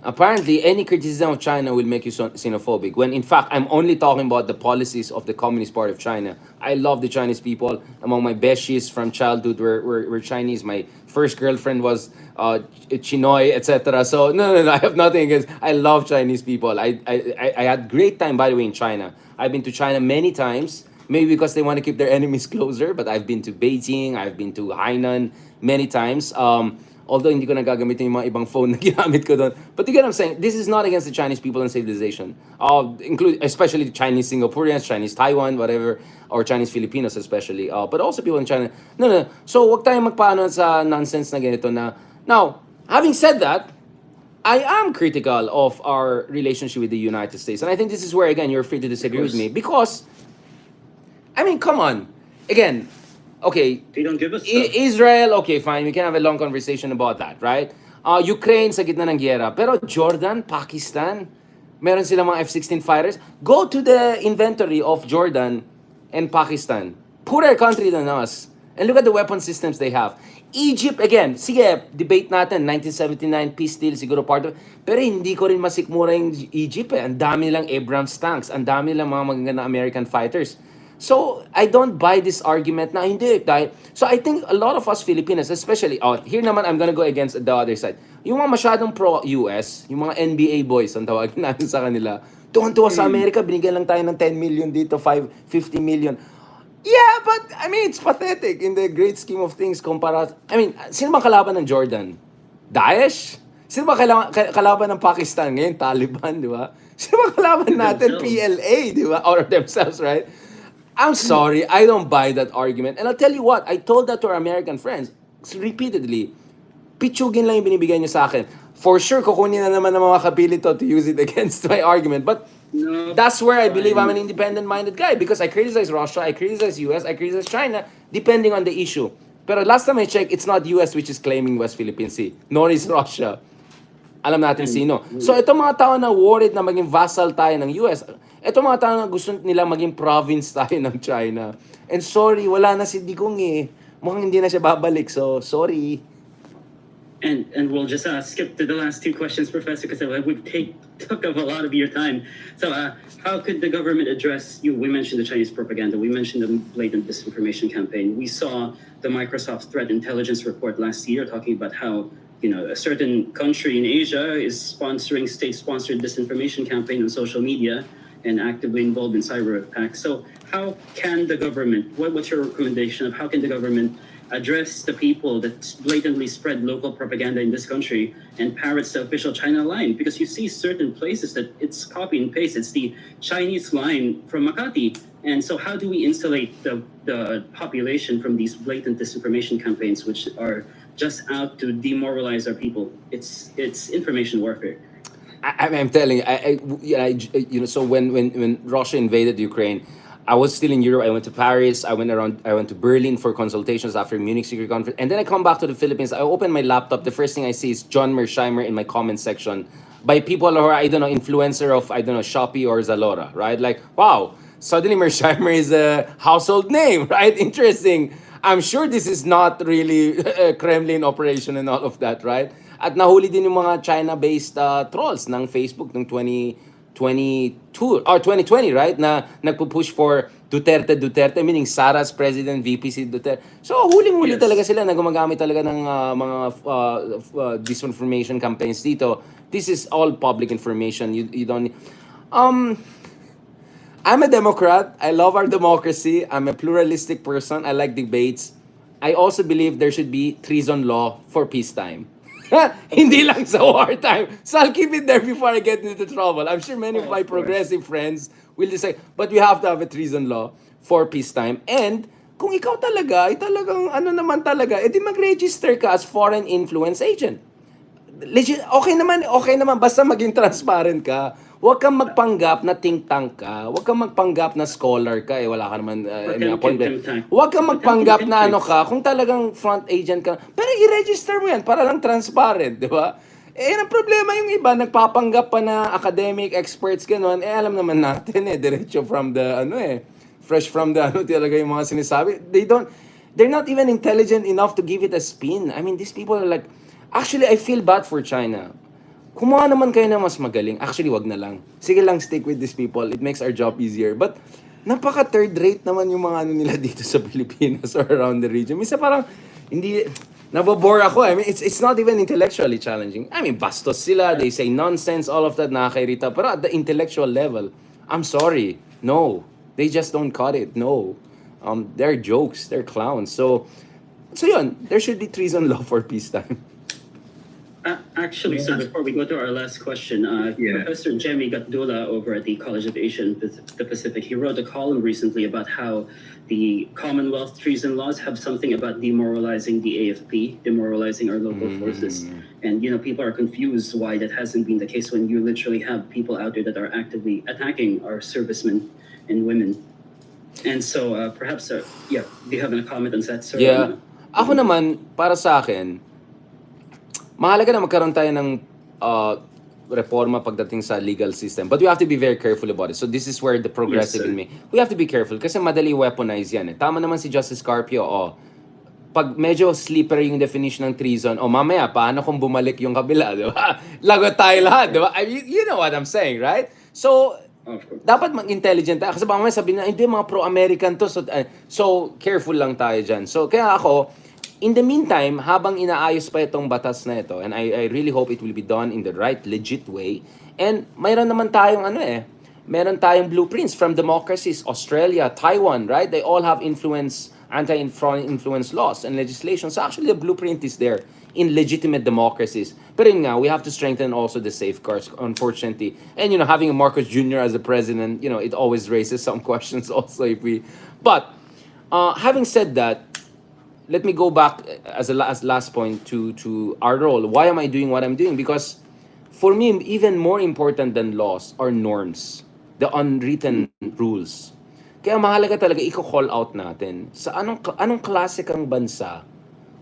apparently, any criticism of China will make you xenophobic. When in fact, I'm only talking about the policies of the Communist Party of China. I love the Chinese people. Among my besties from childhood were Chinese. My first girlfriend was Chinoy, etc. So no, I have nothing against. I love Chinese people. I had great time, by the way, in China. I've been to China many times. Maybe because they want to keep their enemies closer. But I've been to Beijing. I've been to Hainan many times. Although hindi ko nagagamitin yung mga ibang phone na ginamit ko doon. But you get what I'm saying? This is not against the Chinese people and civilization. Especially Chinese Singaporeans, Chinese Taiwan, whatever, or Chinese Filipinos especially. But also people in China. No. So, wag tayong magpaano sa nonsense na ganito na. Now, having said that, I am critical of our relationship with the United States. And I think this is where, again, you're free to disagree with me. Because, I mean, come on. Again, okay, They don't give us stuff. Israel, okay, fine. We can have a long conversation about that, right? Ukraine sa gitna ng giyera. Pero Jordan, Pakistan, meron silang mga F-16 fighters. Go to the inventory of Jordan and Pakistan. Poorer country than us. And look at the weapon systems they have. Egypt, again, sige, debate natin, 1979, peace deal, siguro part of. Pero hindi ko rin masikmura yung Egypt. Ang dami nilang Abrams tanks. Ang dami nilang mga magaganda American fighters. So, I don't buy this argument na hindi. Dahil, so, I think a lot of us Filipinos, especially, here naman, I'm gonna go against the other side. Yung mga masyadong pro-US, yung mga NBA boys, ang tawagin natin sa kanila, tuwan-tuwa sa Amerika, binigyan lang tayo ng 10 million dito, 50 million. Yeah, but, I mean, it's pathetic in the great scheme of things kumpara. I mean, sino bang kalaban ng Jordan? Daesh? Sino ba kalaban ng Pakistan ngayon? Taliban, di ba? Sino ba kalaban natin? Themselves. PLA, di ba? Or themselves, right? I'm sorry, I don't buy that argument. And I'll tell you what, I told that to our American friends repeatedly. Pichugin lang yung binibigay niyo sa akin. For sure, kukunin na naman ng mga kapilito to use it against my argument. But No, that's where I believe I'm an independent-minded guy because I criticize Russia, I criticize US, I criticize China, depending on the issue. Pero last time I checked, it's not US which is claiming West Philippine Sea, nor is Russia. Alam natin sino. So itong mga tao na worried na maging vassal tayo ng US, itong mga tao na gusto nila maging province tayo ng China. And sorry, wala na si Digong eh. Mukhang hindi na siya babalik, so sorry. and we'll just skip to the last two questions, Professor, because it would took up a lot of your time. So, how could the government address you? We mentioned the Chinese propaganda. We mentioned the blatant disinformation campaign. We saw the Microsoft threat intelligence report last year talking about how a certain country in Asia is sponsoring state-sponsored disinformation campaign on social media and actively involved in cyber attacks. So, how can the government? What's your recommendation of how can the government address the people that blatantly spread local propaganda in this country and parrots the official China line? Because you see certain places that it's copy and paste. It's the Chinese line from Makati. And so how do we insulate the population from these blatant disinformation campaigns, which are just out to demoralize our people? It's information warfare. I'm telling you, so when Russia invaded Ukraine, I was still in Europe. I went to Paris. I went to Berlin for consultations after Munich Security Conference, and then I come back to the Philippines. I open my laptop. The first thing I see is John Mersheimer in my comment section by people who are influencer of Shopee or Zalora, right? Like, wow, suddenly Mersheimer is a household name, right? Interesting. I'm sure this is not really a Kremlin operation and all of that, right? At nahuli din yung mga China-based trolls ng Facebook ng 2022 or 2020, right? Na nagpo-push for Duterte, meaning Sara's president, VP si Duterte. So huling-huli Yes. talaga sila na gumagamit talaga ng mga disinformation campaigns dito. This is all public information. You don't I'm a Democrat. I love our democracy. I'm a pluralistic person. I like debates. I also believe there should be treason law for peacetime. Hindi lang sa wartime. So I'll keep it there before I get into trouble. I'm sure many of my Of course. progressive friends will just say, but we have to have a treason law for peacetime. And kung ikaw talaga, ay talagang ano naman talaga, edi mag-register ka as foreign influence agent. Legit, okay naman, basta maging transparent ka. Huwag kang magpanggap na think tank ka. Huwag kang magpanggap na scholar ka. Wala ka naman may appointment. Huwag kang magpanggap na ano ka, kung talagang front agent ka. Pero i-register mo yan para lang transparent, di ba? Ang problema yung iba, nagpapanggap pa na academic experts, gano'n. Alam naman natin diretso from the, fresh from the, talaga yung mga sinasabi. They're not even intelligent enough to give it a spin. I mean, these people are like, actually, I feel bad for China. Kumuha naman kayo na mas magaling. Actually, wag na lang. Sige lang, stick with these people. It makes our job easier. But, napaka third rate naman yung mga ano nila dito sa Pilipinas or around the region. Minsan parang, hindi, nabobore ako. I mean, it's not even intellectually challenging. I mean, bastos sila. They say nonsense, all of that, nakakairita. Pero at the intellectual level, I'm sorry. No. They just don't cut it. No. They're jokes. They're clowns. So yun. There should be treason law for peacetime. Actually, so before we go to our last question, Professor Jemmy Gatdula over at the College of Asia and the Pacific, he wrote a column recently about how the Commonwealth treason laws have something about demoralizing the AFP, demoralizing our local forces. And, people are confused why that hasn't been the case when you literally have people out there that are actively attacking our servicemen and women. And so, perhaps, do you have a comment on that, sir? Yeah. Ako naman, para sa akin, mahalaga na magkaroon tayo ng reforma pagdating sa legal system. But we have to be very careful about it. So this is where the progressive Yes, in me. We have to be careful kasi madali weaponize yan. Tama naman si Justice Carpio, pag medyo slippery yung definition ng treason, mamaya, paano kung bumalik yung kabila, di ba? Lagot tayo lahat, di ba? I mean, you know what I'm saying, right? So, Of course. Dapat mag-intelligent tayo. Kasi baka may sabihin na, hindi, mga pro-American to. So careful lang tayo dyan. So, kaya ako, in the meantime, habang inaayos pa itong batas na ito, and I really hope it will be done in the right, legit way, and mayroon naman tayong meron tayong blueprints from democracies, Australia, Taiwan, right? They all have anti-foreign influence laws and legislation. So actually, the blueprint is there in legitimate democracies. But yun nga, we have to strengthen also the safeguards, unfortunately. And, having a Marcos Jr. as a president, it always raises some questions also But, having said that, let me go back as last point to our role. Why am I doing what I'm doing? Because for me, even more important than laws are norms, the unwritten rules. Kaya mahalaga talaga i-call out natin sa anong klase kang bansa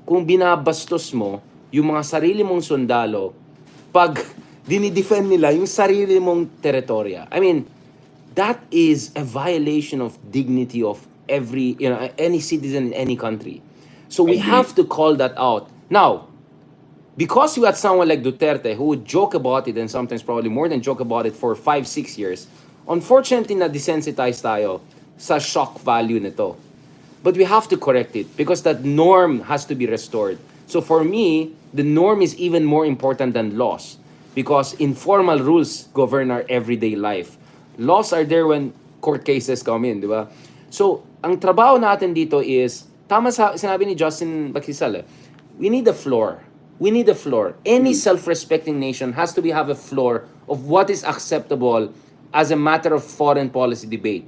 kung binabastos mo yung mga sarili mong sundalo pag dinidefend nila yung sarili mong teritorya. I mean, that is a violation of dignity of any citizen in any country. So we have to call that out. Now, because you had someone like Duterte who would joke about it and sometimes probably more than joke about it for 5-6 years, unfortunately na-desensitize tayo sa shock value nito. But we have to correct it because that norm has to be restored. So for me, the norm is even more important than laws because informal rules govern our everyday life. Laws are there when court cases come in, di ba? So, ang trabaho natin dito is, tama sinabi ni Justin Bakisal, we need a floor. We need a floor. Any self-respecting nation has to have a floor of what is acceptable as a matter of foreign policy debate.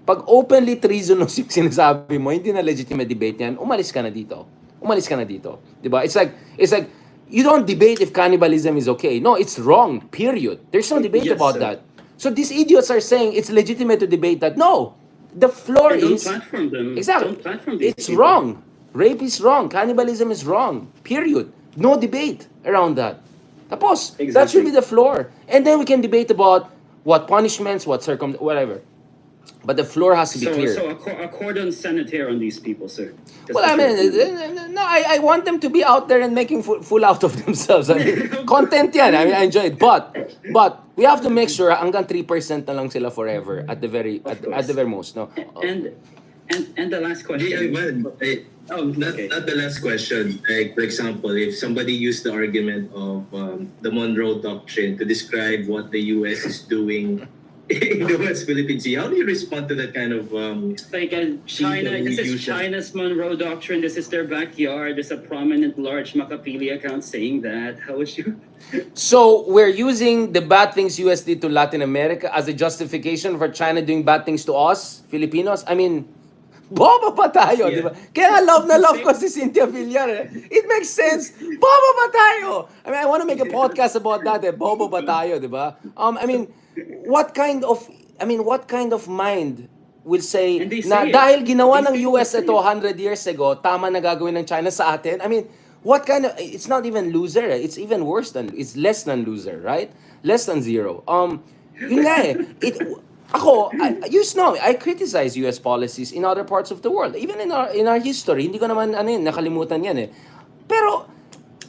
Pag openly treasonous yung sinasabi mo, hindi na legitimate debate yan, umalis ka na dito. Umalis ka na dito. Diba? It's like, you don't debate if cannibalism is okay. No, it's wrong, period. There's no debate about that. So these idiots are saying it's legitimate to debate that. No, the floor Don't is... platform them. Exactly. Don't platform these It's people. wrong. Rape is wrong. Cannibalism is wrong. Period. No debate around that. Tapos, that Exactly. should be the floor. And then we can debate about what punishments, whatever. But the floor has to be clear. So a cordon sanitaire on these people, sir. Just Well, to I mean, sure. no, I want them to be out there and making full out of themselves. I mean, content yan. I mean, I enjoy it. But we have to make sure hanggang 3% na lang sila forever at the very most. No. And the last question. Hey, Ivan, Okay. not the last question. Like, for example, if somebody used the argument of the Monroe Doctrine to describe what the U.S. is doing in the West Philippine Sea, how do you respond to that kind of... Like China, this is Usual. China's Monroe Doctrine. This is their backyard. There's a prominent large Makapili account saying that. How would you? So we're using the bad things US did to Latin America as a justification for China doing bad things to us, Filipinos. I mean, boba pa tayo, di ba? Kaya love na love ko si Cynthia Villar. It makes sense. Boba pa tayo. I mean, I want to make a podcast about that. Boba pa tayo, di ba? I mean, what kind of mind will say And they na say it. dahil ginawa These ng people US say ito it. 100 years ago, tama na gagawin ng China sa atin? I mean, what kind of, it's not even loser, it's even worse than, it's less than loser, right? Less than zero. Yun nga I criticize US policies in other parts of the world, even in our history. Hindi ko naman nakalimutan yan eh. Pero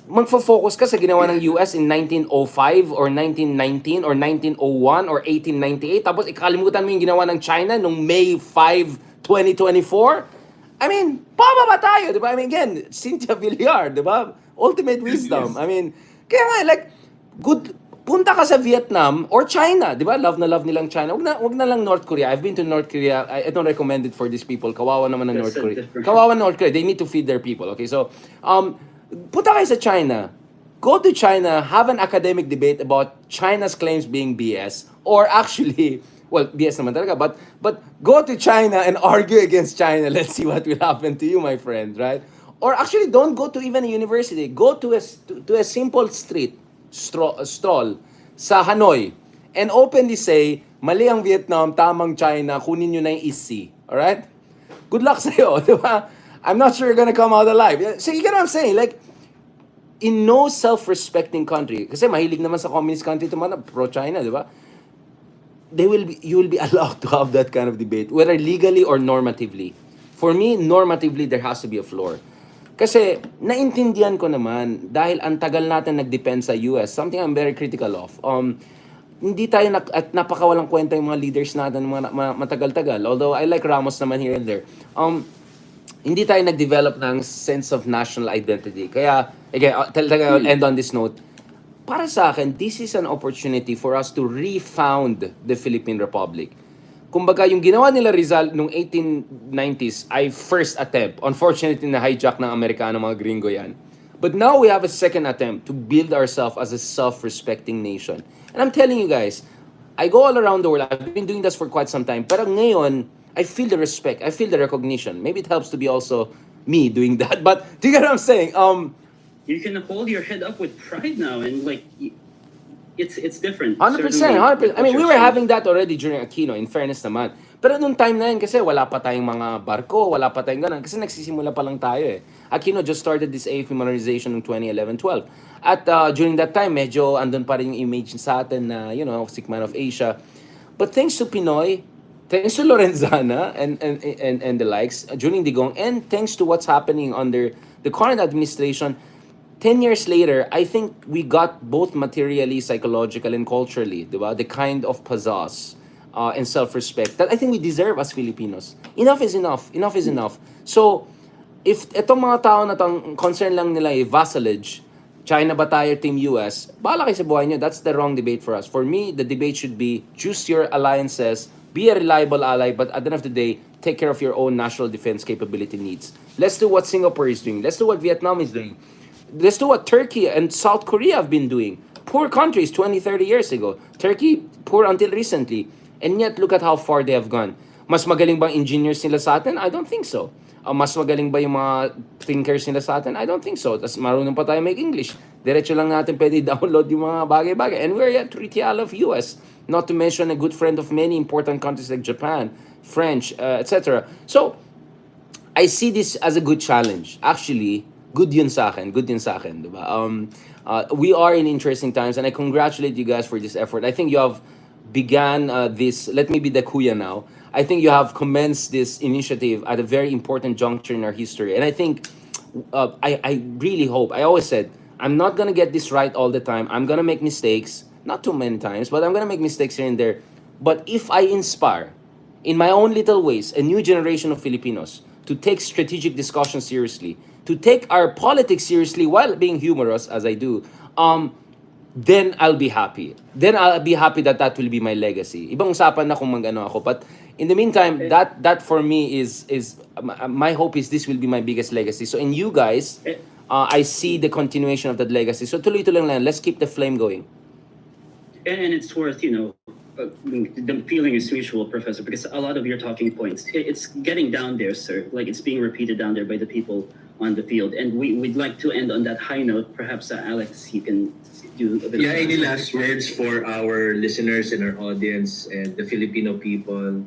magfo-focus ka sa ginawa ng US in 1905 or 1919 or 1901 or 1898 tapos ikalimutan mo yung ginawa ng China nung May 5, 2024? I mean, pababa tayo, di ba? I mean, again, Cynthia Villar, di ba? Ultimate wisdom. I mean, kaya nga, like, punta ka sa Vietnam or China, di ba? Love na love nilang China. Wag na lang North Korea. I've been to North Korea. I don't recommend it for these people. Kawawa naman ng North That's a Korea. different- Kawawa North Korea. They need to feed their people. Okay, so, punta kayo sa China. Go to China, have an academic debate about China's claims being BS, or actually, well, BS naman talaga, but go to China and argue against China. Let's see what will happen to you, my friend, right? Or actually, don't go to even a university. Go to a simple street stall sa Hanoi and openly say, mali ang Vietnam, tamang China, kunin nyo na yung East Sea. Alright? Good luck sa'yo, di ba? I'm not sure you're gonna come out alive. So you get what I'm saying? Like, in no self-respecting country, kasi mahilig naman sa communist country ito pro-China, di ba? You will be allowed to have that kind of debate, whether legally or normatively. For me, normatively, there has to be a floor. Kasi, naintindihan ko naman, dahil ang tagal natin nag-depend sa US, something I'm very critical of. hindi tayo at napakawalang kwenta yung mga leaders natin mga matagal-tagal. Although I like Ramos naman here and there. Hindi tayo nag-develop ng sense of national identity. Kaya, again, talaga I'll end on this note. Para sa akin, this is an opportunity for us to refound the Philippine Republic. Kumbaga, yung ginawa nila Rizal nung 1890s ay first attempt. Unfortunately, na-hijack ng Amerikano, mga gringo yan. But now we have a second attempt to build ourselves as a self-respecting nation. And I'm telling you guys, I go all around the world. I've been doing this for quite some time. Pero ngayon, I feel the respect. I feel the recognition. Maybe it helps to be also me doing that. But do you get what I'm saying? You can hold your head up with pride now, and like, it's different. 100%, certainly, 100%. I mean, we what you're were saying. having that already during Aquino, in fairness naman. Pero nung time na yun, kasi wala pa tayong mga barko, wala pa tayong ganun. Kasi nagsisimula pa lang tayo eh. Aquino just started this AFP modernization in 2011-12. At during that time, medyo andun pa rin yung image sa atin na, sick man of Asia. But thanks to Pinoy, thanks to Lorenzana and the likes, Juning Digong, and thanks to what's happening under the current administration, 10 years later, I think we got both materially, psychological, and culturally, diba? The kind of pizzazz and self-respect that I think we deserve as Filipinos. Enough is enough. Enough is enough. So, if itong mga tao na tong concern lang nila vassalage, China ba tayo, Team US, bahala kayo sa buhay nyo. That's the wrong debate for us. For me, the debate should be choose your alliances, be a reliable ally, but at the end of the day, take care of your own national defense capability needs. Let's do what Singapore is doing. Let's do what Vietnam is doing. Let's do what Turkey and South Korea have been doing. Poor countries 20, 30 years ago. Turkey, poor until recently. And yet, look at how far they have gone. Mas magaling bang engineers nila sa atin? I don't think so. Mas magaling ba yung mga thinkers nila sa atin? I don't think so. Tapos marunong pa tayo make English. Diretso lang natin pwede download yung mga bagay-bagay. And we're yet Tritial of US. Not to mention a good friend of many important countries like Japan, French, etc. So, I see this as a good challenge. Actually, good yun sa akin, diba? We are in interesting times, and I congratulate you guys for this effort. I think you have began this, let me be the kuya now. I think you have commenced this initiative at a very important juncture in our history. And I think, I really hope, I always said, I'm not gonna get this right all the time. I'm gonna make mistakes, not too many times, but I'm gonna make mistakes here and there. But if I inspire, in my own little ways, a new generation of Filipinos to take strategic discussion seriously, to take our politics seriously while being humorous, as I do, then I'll be happy. Then I'll be happy that will be my legacy. Ibang usapan na kung mag-ano ako. But in the meantime, that for me is my hope is this will be my biggest legacy. So in you guys, I see the continuation of that legacy. So tuloy-tuloy lang. Let's keep the flame going. And it's worth, the feeling is mutual, Professor, because a lot of your talking points, it's getting down there, sir. Like, it's being repeated down there by the people on the field. And we'd like to end on that high note. Perhaps, Alex, you can do a bit Yeah, of... any last words for our listeners and our audience and the Filipino people?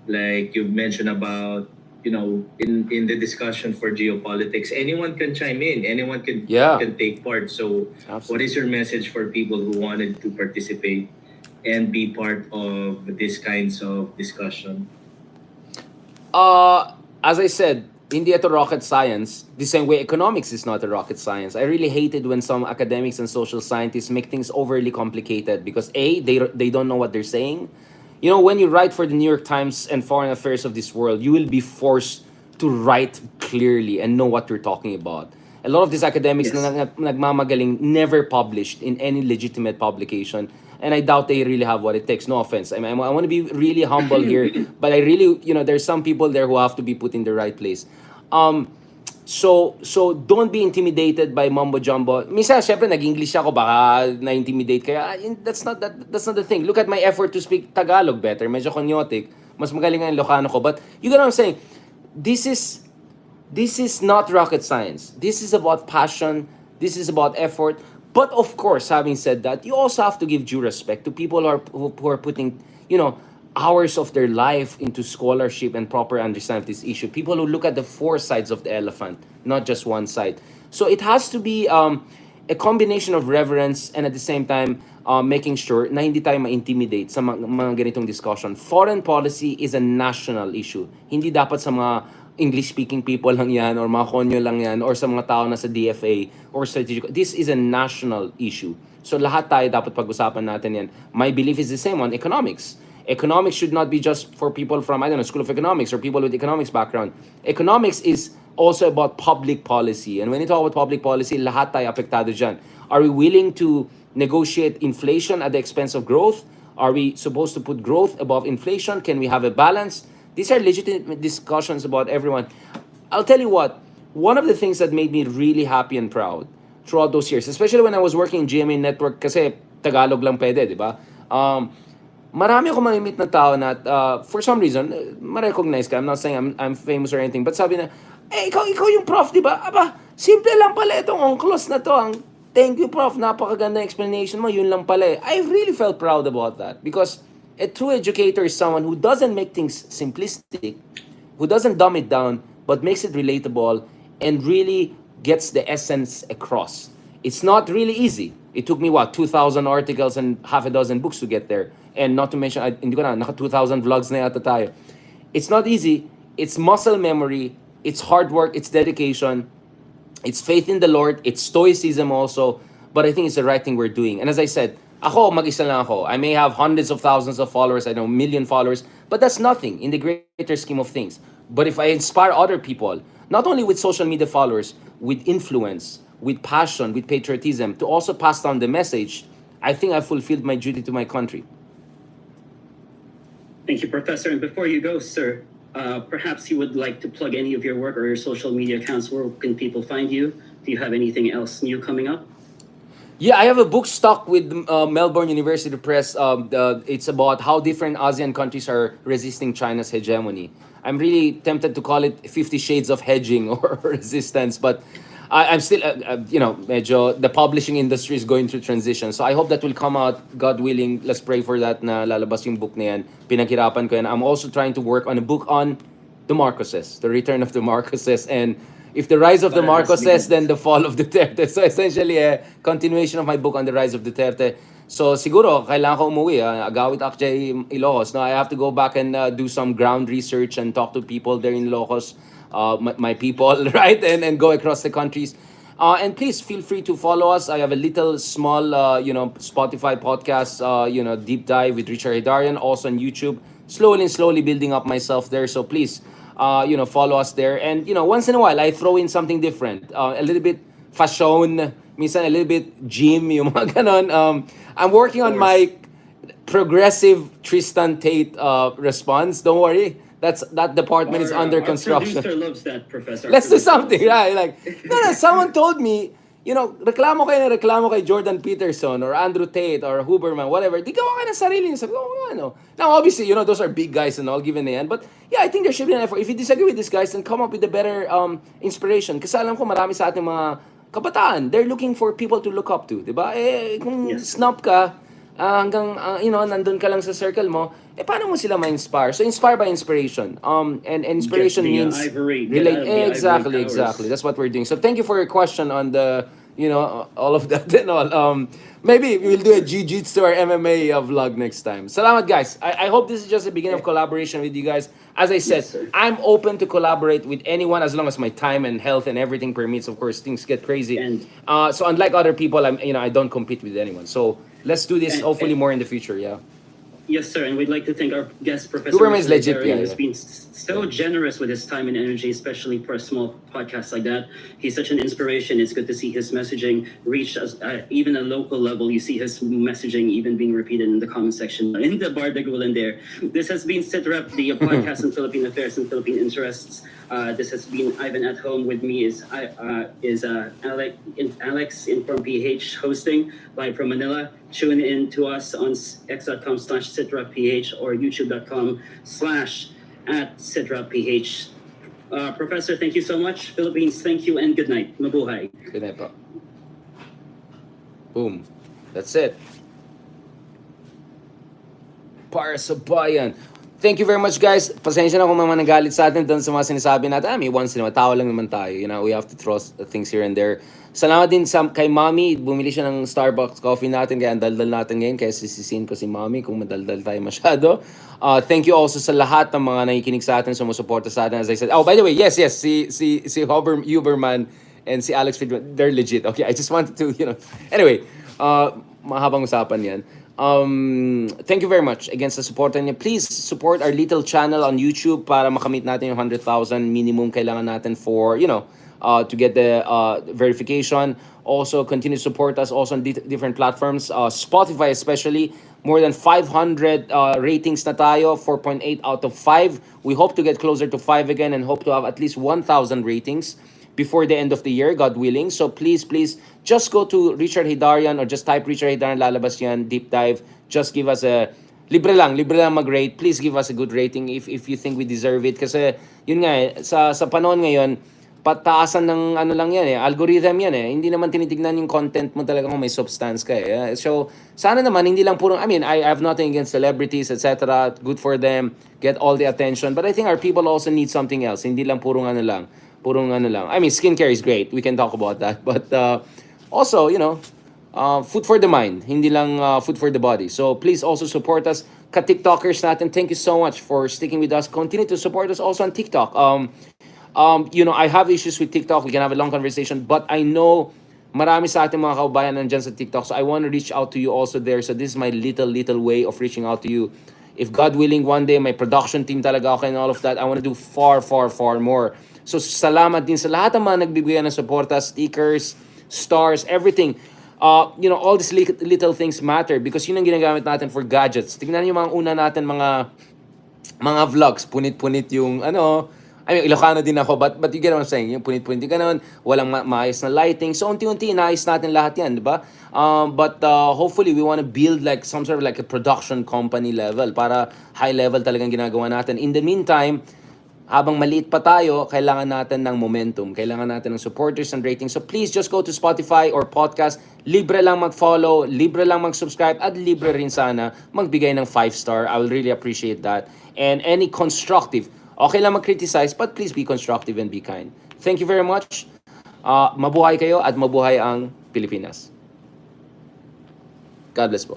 Like you mentioned about, in the discussion for geopolitics, anyone can chime in, anyone can take part. So what is your message for people who wanted to participate and be part of these kinds of discussion? As I said, hindi ito rocket science. The same way economics is not a rocket science. I really hated when some academics and social scientists make things overly complicated because they don't know what they're saying. When you write for the New York Times and Foreign Affairs of this world, you will be forced to write clearly and know what you're talking about. A lot of these academics na nagmamagaling never published in any legitimate publication. And I doubt they really have what it takes. No offense. I want to be really humble here. But I really, there's some people there who have to be put in the right place. So don't be intimidated by mumbo jumbo. Minsan, syempre, nag-English ako, baka na-intimidate kaya. That's not the thing. Look at my effort to speak Tagalog better. Medyo konyotic. Mas magaling ang Ilocano ko. But you get what I'm saying? This is not rocket science. This is about passion. This is about effort. But of course, having said that, you also have to give due respect to people who are putting, hours of their life into scholarship and proper understanding of this issue. People who look at the four sides of the elephant, not just one side. So it has to be a combination of reverence and at the same time making sure na hindi tayo ma-intimidate sa mga ganitong discussion. Foreign policy is a national issue. Hindi dapat sa mga English-speaking people lang yan or mga konyo lang yan or sa mga tao na sa DFA or strategic. This is a national issue. So lahat tayo dapat pag-usapan natin yan. My belief is the same on economics. Economics should not be just for people from, I don't know, School of Economics or people with economics background. Economics is also about public policy. And when you talk about public policy, lahat tayo apektado dyan. Are we willing to negotiate inflation at the expense of growth? Are we supposed to put growth above inflation? Can we have a balance? These are legitimate discussions about everyone. I'll tell you what, one of the things that made me really happy and proud throughout those years, especially when I was working in GMA Network, kasi Tagalog lang pwede, di ba? Marami ako mamimit na tao na for some reason, ma-recognize ka. I'm not saying I'm famous or anything, but sabi na, ikaw yung prof, di ba? Aba, simple lang pala itong onclos na to. Thank you, prof. Napakaganda explanation mo. Yun lang pala eh. I really felt proud about that because a true educator is someone who doesn't make things simplistic, who doesn't dumb it down, but makes it relatable and really gets the essence across. It's not really easy. It took me, 2,000 articles and half a dozen books to get there. And not to mention, hindi ko na, naka 2,000 vlogs na yata tayo. It's not easy. It's muscle memory. It's hard work. It's dedication. It's faith in the Lord. It's stoicism also. But I think it's the right thing we're doing. And as I said, ako, mag-isa lang ako. I may have hundreds of thousands of followers, I know, million followers, but that's nothing in the greater scheme of things. But if I inspire other people, not only with social media followers, with influence, with passion, with patriotism, to also pass down the message, I think I fulfilled my duty to my country. Thank you, Professor. And before you go, sir, perhaps you would like to plug any of your work or your social media accounts. Where can people find you? Do you have anything else new coming up? Yeah, I have a book stock with Melbourne University Press. It's about how different ASEAN countries are resisting China's hegemony. I'm really tempted to call it 50 Shades of Hedging or Resistance, but I'm still, medyo, the publishing industry is going through transition. So I hope that will come out, God willing. Let's pray for that na lalabas yung book na yan. Pinaghirapan ko yan. I'm also trying to work on a book on the Marcoses, the return of the Marcoses, and if the rise of the Marcoses, then the fall of Duterte. So essentially, a continuation of my book on the rise of Duterte. So siguro, kailangan ko umuwi. Agawit Akjay Ilocos. No, I have to go back and do some ground research and talk to people there in Ilocos, my people, right? And go across the countries. And please feel free to follow us. I have a little small, Spotify podcast, deep dive with Richard Hidarian, also on YouTube. Slowly building up myself there. So please, follow us there. And, once in a while, I throw in something different. A little bit fashion, minsan a little bit gym, yung mga ganon. I'm working on my progressive Tristan Tate response. Don't worry. That department is under construction. Our producer loves that, Professor. Let's do something, right? Like, no, someone told me, reklamo kay Jordan Peterson or Andrew Tate or Huberman, whatever. Di gawa ka na sarili niya. Sabi ko, ano. Now, obviously, those are big guys and all, given na yan. But, yeah, I think there should be an effort. If you disagree with these guys, then come up with a better inspiration. Kasi alam ko, marami sa ating mga kabataan, they're looking for people to look up to. Diba? Kung snob ka, hanggang, nandun ka lang sa circle mo, paano mo sila ma-inspire? So, inspire by inspiration. And inspiration means relate. Exactly. That's what we're doing. So, thank you for your question on the, all of that and all. Maybe we'll do a jiu-jitsu or MMA vlog next time. Salamat, guys. I hope this is just the beginning of collaboration with you guys. As I said, I'm open to collaborate with anyone as long as my time and health and everything permits. Of course, things get crazy. And so unlike other people, I don't compete with anyone. So let's do this hopefully more in the future. Yeah. Yes, sir, and we'd like to thank our guest, Professor Huberman is legit, Richard, who's yeah. been so generous with his time and energy, especially for a small podcast like that. He's such an inspiration. It's good to see his messaging reach us, even a local level. You see his messaging even being repeated in the comment section, in the Bardagulan there. This has been SitRep, the podcast on Philippine affairs and Philippine interests. This has been Ivan at Home. With me is Alex Inform PH hosting live from Manila. Tune in to us on x.com/SitRepPH or youtube.com/@SitRepPH. Professor, thank you so much. Philippines, thank you and good night. Mabuhay. Good night, po. Boom. That's it. Para sa bayan. thank you very much, guys. Pasensya na kung mga nagalit sa atin doon sa mga sinasabi natin. May once in a tao lang naman tayo. You know, we have to throw things here and there. Salamat din kay Mommy. Bumili siya ng Starbucks coffee natin. Kaya ang daldal natin ngayon. Kaya sisisin ko si Mommy kung madaldal tayo masyado. Thank you also sa lahat ng mga nakikinig sa atin, sumusuporta sa atin. As I said, oh, by the way, yes, si Huberman and si Alex Friedman, they're legit. Okay, I just wanted to, anyway, mahabang usapan yan. Thank you very much again sa support niyo. Please support our little channel on YouTube para makamit natin yung 100,000 minimum kailangan natin for, to get the verification. Also, continue to support us also on different platforms. Spotify especially, more than 500 ratings na tayo, 4.8 out of 5. We hope to get closer to 5 again and hope to have at least 1,000 ratings before the end of the year, God willing. So please, just go to Richard Hidarian or just type Richard Hidarian, lalabas yan, deep dive. Just give us a, libre lang mag-rate. Please give us a good rating if you think we deserve it. Kasi, yun nga sa panahon ngayon, pataasan ng lang yan algorithm yan Hindi naman tinitignan yung content mo talaga kung may substance ka So, sana naman, hindi lang purong, I have nothing against celebrities, etc. Good for them, get all the attention. But I think our people also need something else. Hindi lang purong lang. Skincare is great. We can talk about that. But also, food for the mind. Hindi lang food for the body. So please also support us. Ka-TikTokers natin, thank you so much for sticking with us. Continue to support us also on TikTok. I have issues with TikTok. We can have a long conversation. But I know marami sa ating mga kaubayan nandyan sa TikTok. So I want to reach out to you also there. So this is my little way of reaching out to you. If God willing, one day, my production team talaga ako and all of that, I want to do far more. So salamat din sa lahat ng mga nagbibigay ng suporta, stickers, stars, everything. All these little things matter because yun ang ginagamit natin for gadgets. Tingnan niyo mga una natin mga vlogs, punit-punit yung Ilocano din ako, but you get what I'm saying, yung punit-punit ganun, walang maayos na lighting. So unti-unti inaayos natin lahat yan, di ba? But hopefully we want to build like some sort of like a production company level para high level talagang ginagawa natin. In the meantime, habang maliit pa tayo, kailangan natin ng momentum. Kailangan natin ng supporters and ratings. So please just go to Spotify or podcast. Libre lang mag-follow, libre lang mag-subscribe, at libre rin sana magbigay ng 5-star. I will really appreciate that. And any constructive, okay lang mag-criticize, but please be constructive and be kind. Thank you very much. Mabuhay kayo at mabuhay ang Pilipinas. God bless po.